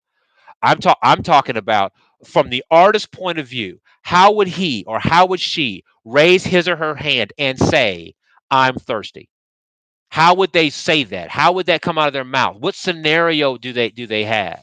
I'm talking about from the artist's point of view. How would he or how would she raise his or her hand and say, "I'm thirsty"? How would they say that? How would that come out of their mouth? What scenario do they have?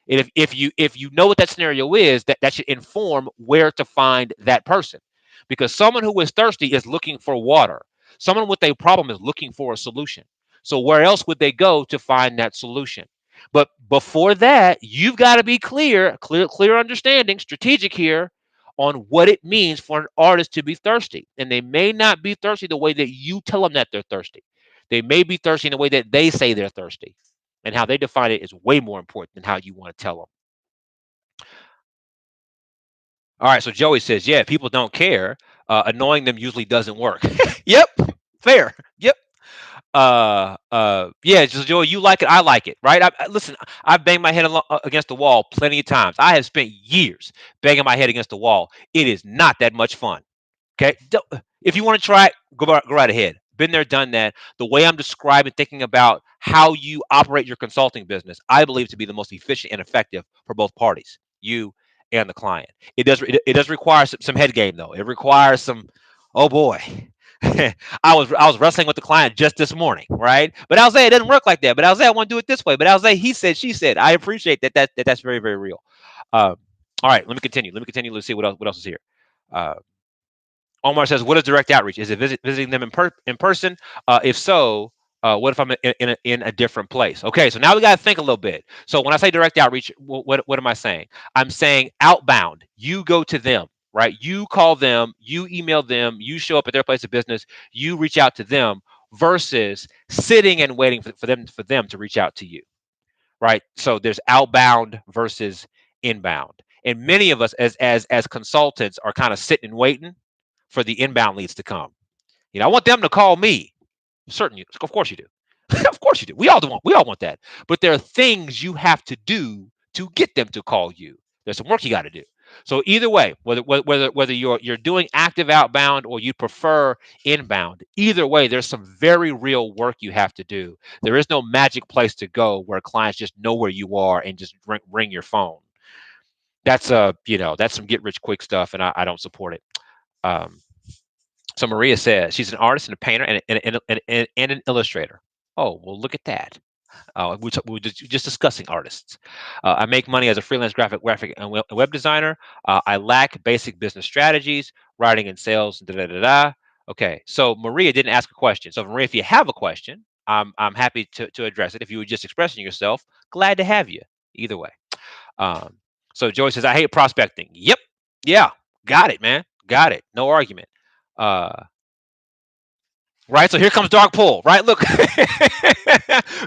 And if you know what that scenario is, that should inform where to find that person. Because someone who is thirsty is looking for water. Someone with a problem is looking for a solution. So where else would they go to find that solution? But before that, you've got to be clear understanding, strategic here on what it means for an artist to be thirsty. And they may not be thirsty the way that you tell them that they're thirsty. They may be thirsty in the way that they say they're thirsty. And how they define it is way more important than how you want to tell them. All right, so Joey says, yeah, people don't care. Annoying them usually doesn't work. Yep, fair. Yep. Yeah, so Joey, you like it, I like it, right? Listen, I've banged my head against the wall plenty of times. I have spent years banging my head against the wall. It is not that much fun. Okay. If you want to try it, go right ahead. Been there, done that. The way I'm describing, thinking about how you operate your consulting business, I believe to be the most efficient and effective for both parties, you and the client. It does require some head game though. It requires some. Oh boy, I was wrestling with the client just this morning, right? But I'll say it doesn't work like that. But I'll say I want to do it this way. But I'll say he said, she said. I appreciate that's very very real. All right, let me continue. Let's see what else is here. Uh, Omar says, "What is direct outreach? Is it visiting them in person? If so, what if I'm in a different place?" Okay, so now we got to think a little bit. So when I say direct outreach, what am I saying? I'm saying outbound. You go to them, right? You call them, you email them, you show up at their place of business, you reach out to them, versus sitting and waiting for them to reach out to you, right? So there's outbound versus inbound, and many of us as consultants are kind of sitting and waiting for the inbound leads to come. I want them to call me. Certainly, of course you do. Of course you do. We all want that. But there are things you have to do to get them to call you. There's some work you got to do. So either way, whether you're doing active outbound or you prefer inbound, either way, there's some very real work you have to do. There is no magic place to go where clients just know where you are and just ring your phone. That's some get rich quick stuff, and I don't support it. Um, So Maria says she's an artist and a painter and an illustrator. Oh, well, look at that. We were just discussing artists. I make money as a freelance graphic and web designer. I lack basic business strategies, writing and sales. Da, da, da, da. Okay, so Maria didn't ask a question. So Maria, if you have a question, I'm happy to address it. If you were just expressing yourself, glad to have you. Either way. Um, so Joy says, I hate prospecting. Yep. Yeah. Got it, man. Got it. No argument. Uh, right. So here comes Dark Pool. Right. Look.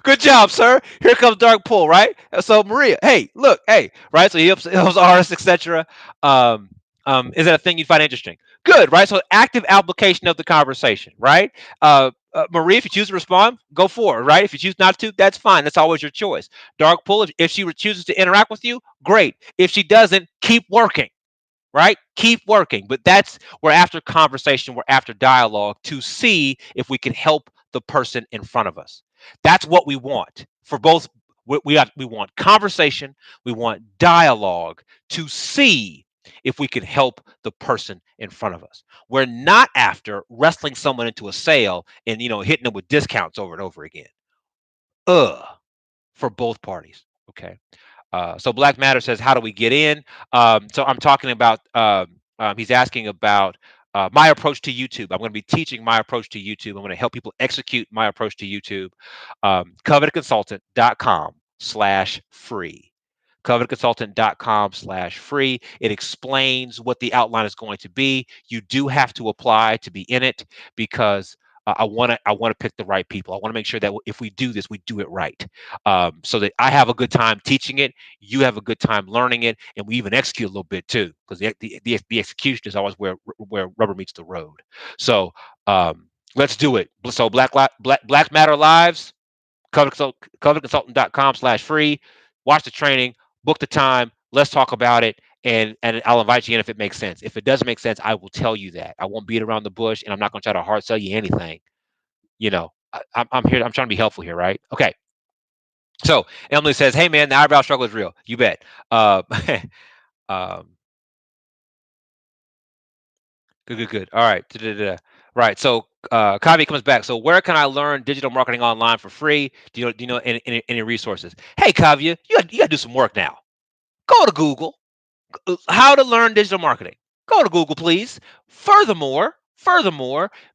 Good job, sir. Here comes Dark Pool. Right. So Maria, hey, look, hey. Right. So he helps artists, etc. Um, Is that a thing you find interesting? Good, right? So active application of the conversation, right? Marie, if you choose to respond, go for it, right? If you choose not to, that's fine. That's always your choice. Dark Pool, if she chooses to interact with you, great. If she doesn't, keep working, right? Keep working. But we're after conversation, we're after dialogue to see if we can help the person in front of us. That's what we want for both. We want conversation, we want dialogue to see if we can help the person in front of us. We're not after wrestling someone into a sale and hitting them with discounts over and over again. Ugh, for both parties. Okay. So Black Matter says, how do we get in? So I'm talking about, he's asking about my approach to YouTube. I'm going to be teaching my approach to YouTube. I'm going to help people execute my approach to YouTube. Covetedconsultant.com/free. Covetedconsultant.com/free. It explains what the outline is going to be. You do have to apply to be in it because I want to pick the right people. I want to make sure that if we do this, we do it right, so that I have a good time teaching it, you have a good time learning it, and we even execute a little bit too, because the execution is always where rubber meets the road. So let's do it. So Black Matter Lives, covetedconsultant.com/free. Watch the training, book the time, let's talk about it, and I'll invite you in if it makes sense. If it doesn't make sense, I will tell you that. I won't beat around the bush, and I'm not going to try to hard sell you anything. I'm here. I'm trying to be helpful here, right? Okay. So Emily says, "Hey man, the eyebrow struggle is real. You bet." Um, good, good, good. All right. Da-da-da-da. Right. So Kavi comes back. So where can I learn digital marketing online for free? Do you know any resources? Hey Kavya, you got to do some work now. Go to Google. How to learn digital marketing. Go to Google, please. Furthermore,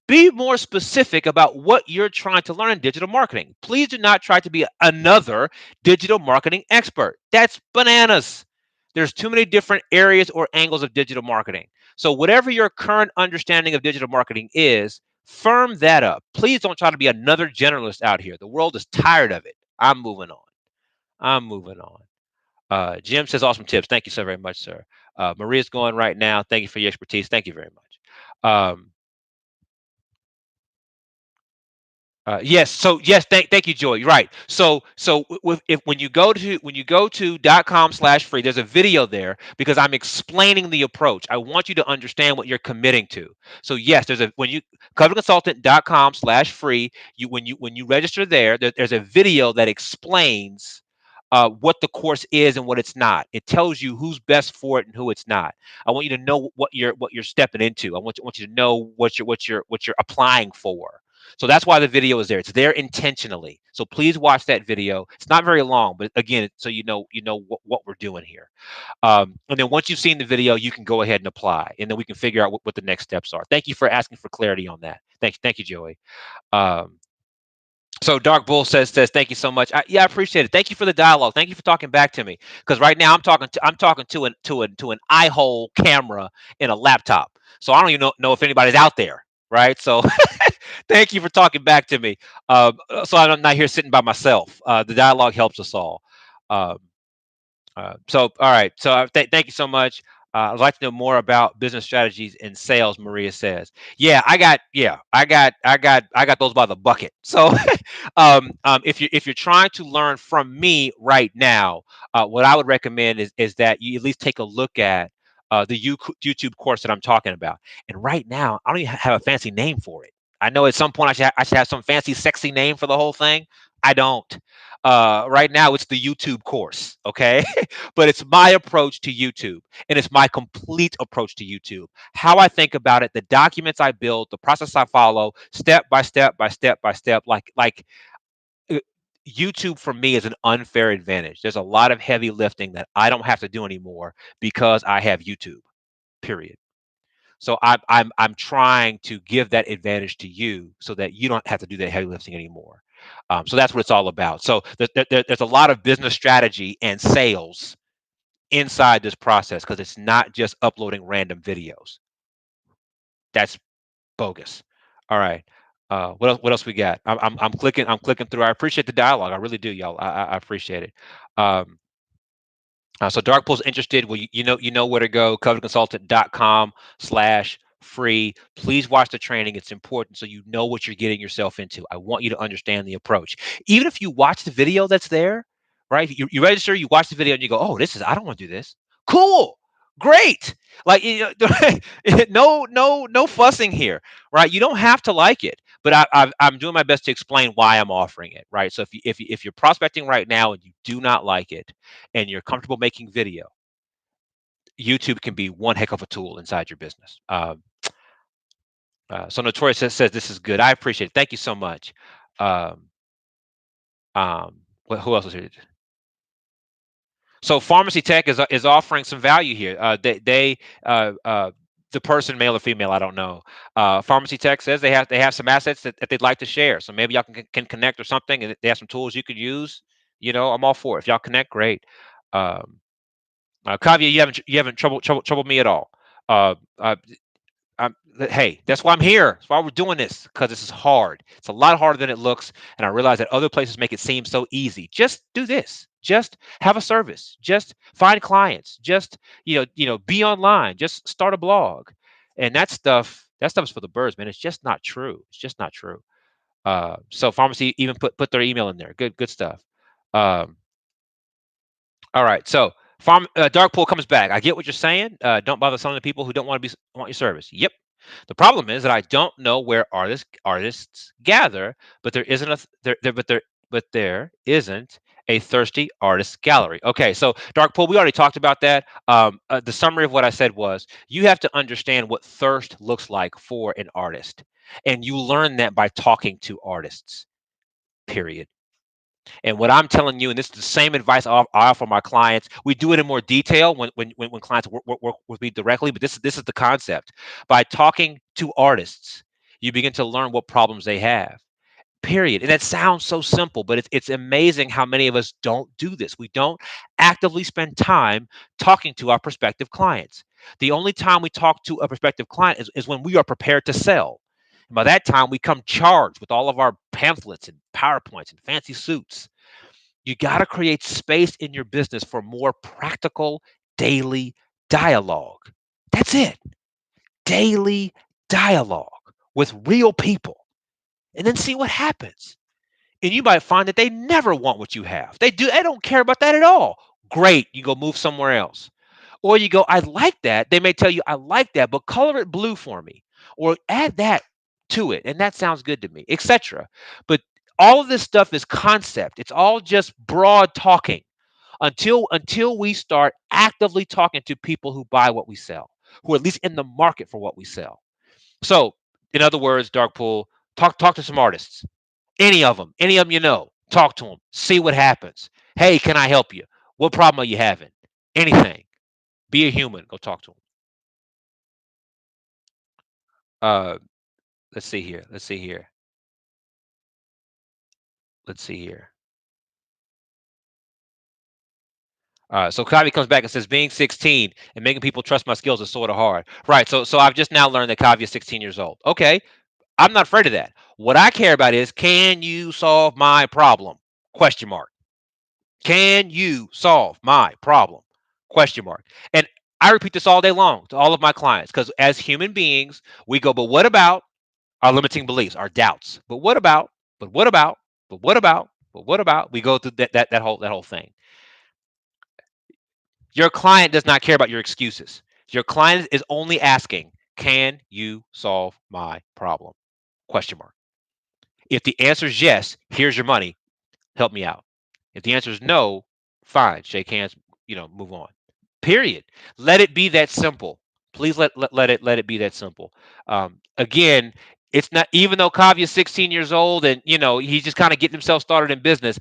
be more specific about what you're trying to learn in digital marketing. Please do not try to be another digital marketing expert. That's bananas. There's too many different areas or angles of digital marketing. So whatever your current understanding of digital marketing is, firm that up. Please don't try to be another generalist out here. The world is tired of it. I'm moving on. I'm moving on. Jim says, awesome tips. Thank you so very much, sir. Maria's going right now. Thank you for your expertise. Thank you very much. Yes. So yes, thank you, Joy. You're right. So if when you go to .com/free, there's a video there because I'm explaining the approach. I want you to understand what you're committing to. So yes, there's a when you covetedconsultant.com/free. When you register there's a video that explains what the course is and what it's not. It tells you who's best for it and who it's not. I want you to know what you're stepping into. I want you to know what you're applying for. So that's why the video is there. It's there intentionally. So please watch that video. It's not very long, but again, so you know what we're doing here. And then once you've seen the video, you can go ahead and apply, and then we can figure out what the next steps are. Thank you for asking for clarity on that. Thank you, Joey. Um, so Dark Bull says thank you so much. Yeah, I appreciate it. Thank you for the dialogue. Thank you for talking back to me. Because right now I'm talking to an eye hole camera in a laptop. So I don't even know if anybody's out there. Right. So thank you for talking back to me. So I'm not here sitting by myself. The dialogue helps us all. Um, so, all right. So, thank you so much. I'd like to know more about business strategies and sales. Maria says, "Yeah, I got those by the bucket." So, if you're trying to learn from me right now, what I would recommend is that you at least take a look at the YouTube course that I'm talking about. And right now, I don't even have a fancy name for it. I know at some point I should have some fancy, sexy name for the whole thing. I don't. Right now, it's the YouTube course. Okay. But it's my approach to YouTube, and it's my complete approach to YouTube. How I think about it, the documents I build, the process I follow, step by step by step by step. Like uh, YouTube for me is an unfair advantage. There's a lot of heavy lifting that I don't have to do anymore because I have YouTube. Period. So I'm trying to give that advantage to you so that you don't have to do that heavy lifting anymore. So that's what it's all about. So there's a lot of business strategy and sales inside this process because it's not just uploading random videos. That's bogus. All right. What else we got? I'm clicking through. I appreciate the dialogue. I really do, y'all. I appreciate it. Um, So Dark Pool's interested. Well, you know where to go. covetedconsultant.com/free. Please watch the training. It's important so you know what you're getting yourself into. I want you to understand the approach. Even if you watch the video that's there, right? You register, you watch the video, and you go, "Oh, I don't want to do this." Cool, great. Like, no fussing here, right? You don't have to like it, but I'm doing my best to explain why I'm offering it, right? So if you're prospecting right now and you do not like it, and you're comfortable making video, YouTube can be one heck of a tool inside your business. So Notorious says this is good. I appreciate it. Thank you so much. Um, who else is here? So Pharmacy Tech is offering some value here. They the person, male or female, I don't know. Pharmacy Tech says they have some assets that they'd like to share. So maybe y'all can connect or something, and they have some tools you could use. I'm all for it. If y'all connect, great. Um, Kavya, you haven't troubled me at all. Uh, uh, hey, that's why I'm here. That's why we're doing this, because this is hard. It's a lot harder than it looks, and I realize that other places make it seem so easy. Just do this. Just have a service. Just find clients. Just be online. Just start a blog, and that stuff is for the birds, man. It's just not true. It's just not true. So pharmacy even put their email in there. Good stuff. Um, all right. So Dark Pool comes back. I get what you're saying. Don't bother selling to people who don't want your service. Yep. The problem is that I don't know where artists gather, but there isn't a there isn't a thirsty artist gallery. Okay, so Dark Pool, we already talked about that. The summary of what I said was you have to understand what thirst looks like for an artist, and you learn that by talking to artists. Period. And what I'm telling you, and this is the same advice I offer my clients. We do it in more detail when clients work with me directly, but this is the concept. By talking to artists, you begin to learn what problems they have. Period. And that sounds so simple, but it's amazing how many of us don't do this. We don't actively spend time talking to our prospective clients. The only time we talk to a prospective client is when we are prepared to sell. And by that time, we come charged with all of our pamphlets and PowerPoints and fancy suits. You got to create space in your business for more practical daily dialogue. That's it. Daily dialogue with real people. And then see what happens. And you might find that they never want what you have. They don't care about that at all. Great. You go move somewhere else. Or you go, I like that. They may tell you, I like that, but color it blue for me. Or add that to it. And that sounds good to me, etc. But all of this stuff is concept. It's all just broad talking until we start actively talking to people who buy what we sell, who are at least in the market for what we sell. So, in other words, Dark Pool, talk to some artists. Any of them talk to them, see what happens. Hey, can I help you? What problem are you having? Anything. Be a human. Go talk to them. Uh, let's see here. Let's see here. Let's see here. So Kavi comes back and says, being 16 and making people trust my skills is sort of hard. Right. So I've just now learned that Kavi is 16 years old. Okay. I'm not afraid of that. What I care about is, can you solve my problem? Question mark. Can you solve my problem? Question mark. And I repeat this all day long to all of my clients, because as human beings, we go, but what about our limiting beliefs, our doubts? But what about? But what about? But what about? But what about? We go through that whole thing. Your client does not care about your excuses. Your client is only asking, can you solve my problem? Question mark. If the answer is yes, here's your money. Help me out. If the answer is no, fine, shake hands, move on. Period. Let it be that simple. Please let it be that simple. Again, it's not, even though Kavya is 16 years old and he's just kind of getting himself started in business.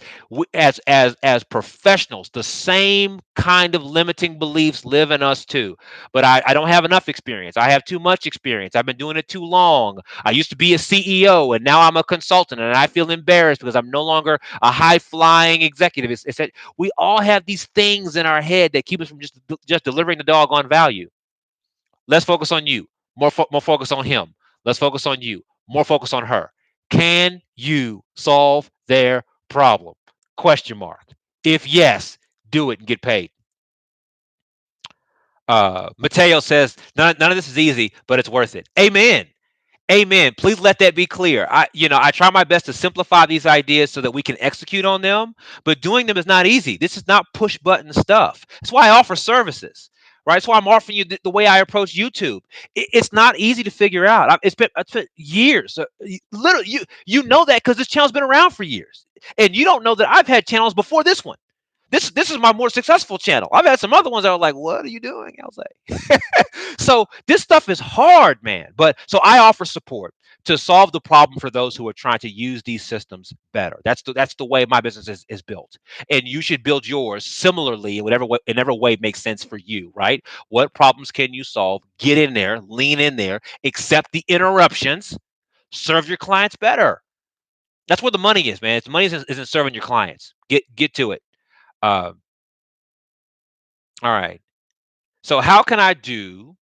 As professionals, the same kind of limiting beliefs live in us too. But I don't have enough experience. I have too much experience. I've been doing it too long. I used to be a CEO and now I'm a consultant, and I feel embarrassed because I'm no longer a high flying executive. It's that we all have these things in our head that keep us from just delivering the doggone value. Let's focus on you. More focus on him. Let's focus on you. More focus on her. Can you solve their problem? Question mark. If yes, do it and get paid. Mateo says none of this is easy, but it's worth it. Amen. Amen. Please let that be clear. I try my best to simplify these ideas so that we can execute on them, but doing them is not easy. This is not push button stuff. That's why I offer services, right? That's why I'm offering you the way I approach YouTube. It's not easy to figure out. It's been years. Literally, you know that because this channel's been around for years, and you don't know that I've had channels before this one. This is my more successful channel. I've had some other ones that were like, "What are you doing?" I was like, so this stuff is hard, man. But so I offer support to solve the problem for those who are trying to use these systems better. That's the way my business is built, and you should build yours similarly in whatever way makes sense for you. Right? What problems can you solve? Get in there, lean in there, accept the interruptions, serve your clients better. That's where the money is, man. The money isn't serving your clients. Get to it. Uh, all right. So how can I do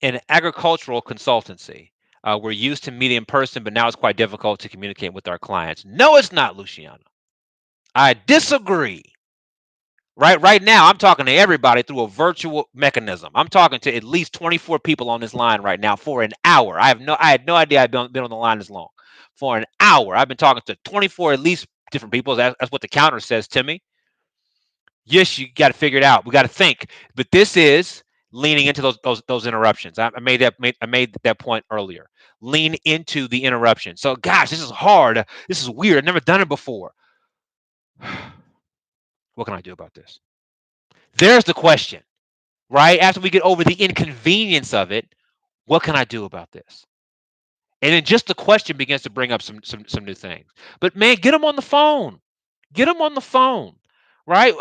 an agricultural consultancy? We're used to meeting in person, but now it's quite difficult to communicate with our clients. No, it's not, Luciana. I disagree. Right now, I'm talking to everybody through a virtual mechanism. I'm talking to at least 24 people on this line right now for an hour. I had no idea I'd been on the line this long. For an hour, I've been talking to 24 at least different people. That's what the counter says to me. Yes, you got to figure it out. We got to think. But this is leaning into those interruptions. I made that point earlier. Lean into the interruption. So, gosh, this is hard. This is weird. I've never done it before. What can I do about this? There's the question, right? After we get over the inconvenience of it, what can I do about this? And then just the question begins to bring up some new things. But man, get them on the phone. Get them on the phone, right?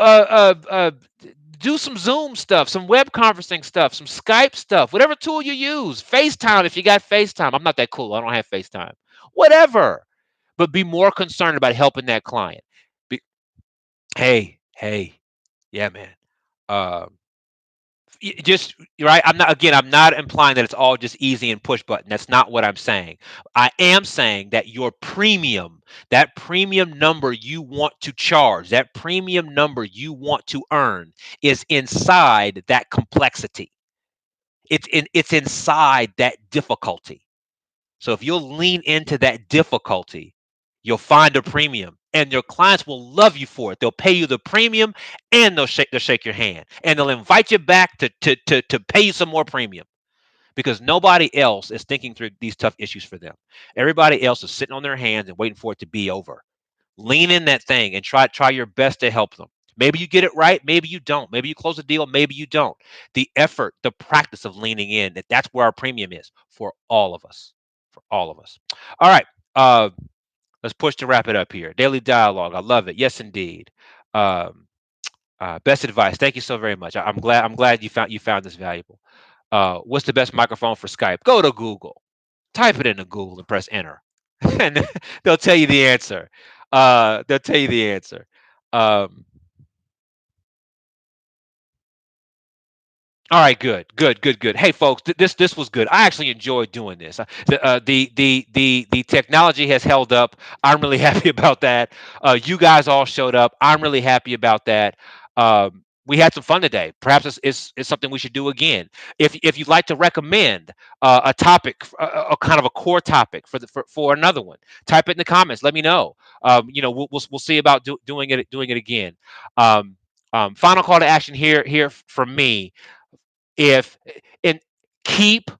Do some Zoom stuff, some web conferencing stuff, some Skype stuff, whatever tool you use. FaceTime if you got FaceTime. I'm not that cool. I don't have FaceTime. Whatever. But be more concerned about helping that client. Be, hey, yeah, man. Um, just right. I'm not implying that it's all just easy and push button. That's not what I'm saying. I am saying that your premium, that premium number you want to charge, that premium number you want to earn is inside that complexity. It's inside that difficulty. So if you'll lean into that difficulty, you'll find a premium, and your clients will love you for it. They'll pay you the premium, and they'll shake your hand, and they'll invite you back to pay you some more premium, because nobody else is thinking through these tough issues for them. Everybody else is sitting on their hands and waiting for it to be over. Lean in that thing and try your best to help them. Maybe you get it right, maybe you don't. Maybe you close a deal, maybe you don't. The effort, the practice of leaning in, that's where our premium is for all of us. For all of us. All right. Uh, let's push to wrap it up here. Daily dialogue. I love it. Yes, indeed. Um, best advice. Thank you so very much. I'm glad you found this valuable. What's the best microphone for Skype? Go to Google. Type it into Google and press enter, and they'll tell you the answer. They'll tell you the answer. Um, All right, good. Hey, folks, this was good. I actually enjoyed doing this. The technology has held up. I'm really happy about that. You guys all showed up. I'm really happy about that. We had some fun today. Perhaps it's something we should do again. If you'd like to recommend a topic, a kind of a core topic for another one, type it in the comments. Let me know. We'll see about doing it again. Final call to action here from me. If and Keep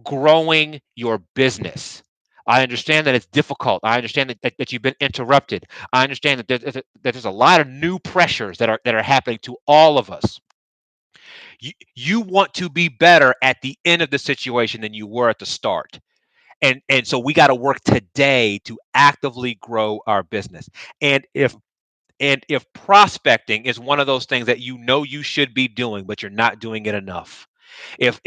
growing your business. I understand that it's difficult. I understand that you've been interrupted. I understand that there's a lot of new pressures that are happening to all of us. You want to be better at the end of the situation than you were at the start. And so we got to work today to actively grow our business. And if prospecting is one of those things that you should be doing, but you're not doing it enough, if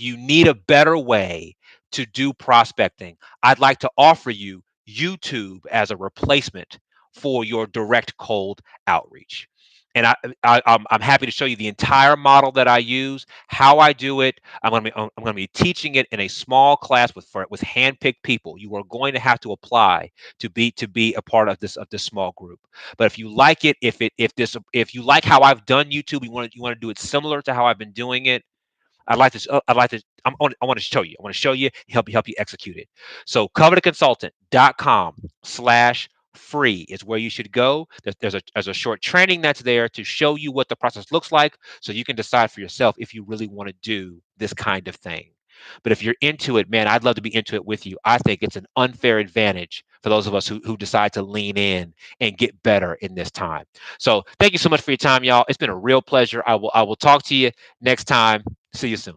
you need a better way to do prospecting, I'd like to offer you YouTube as a replacement for your direct cold outreach. and I'm happy to show you the entire model that I use, how I do it. I'm going to be teaching it in a small class with handpicked people. You are going to have to apply to be a part of this small group. But if you like it, if you like how I've done YouTube, you want to do it similar to how I've been doing it. I want to show you. I want to show you, help you execute it. So covetedconsultant.com/free is where you should go. There's a short training that's there to show you what the process looks like, so you can decide for yourself if you really want to do this kind of thing. But if you're into it, man, I'd love to be into it with you. I think it's an unfair advantage for those of us who decide to lean in and get better in this time. So thank you so much for your time, y'all. It's been a real pleasure. I will talk to you next time. See you soon.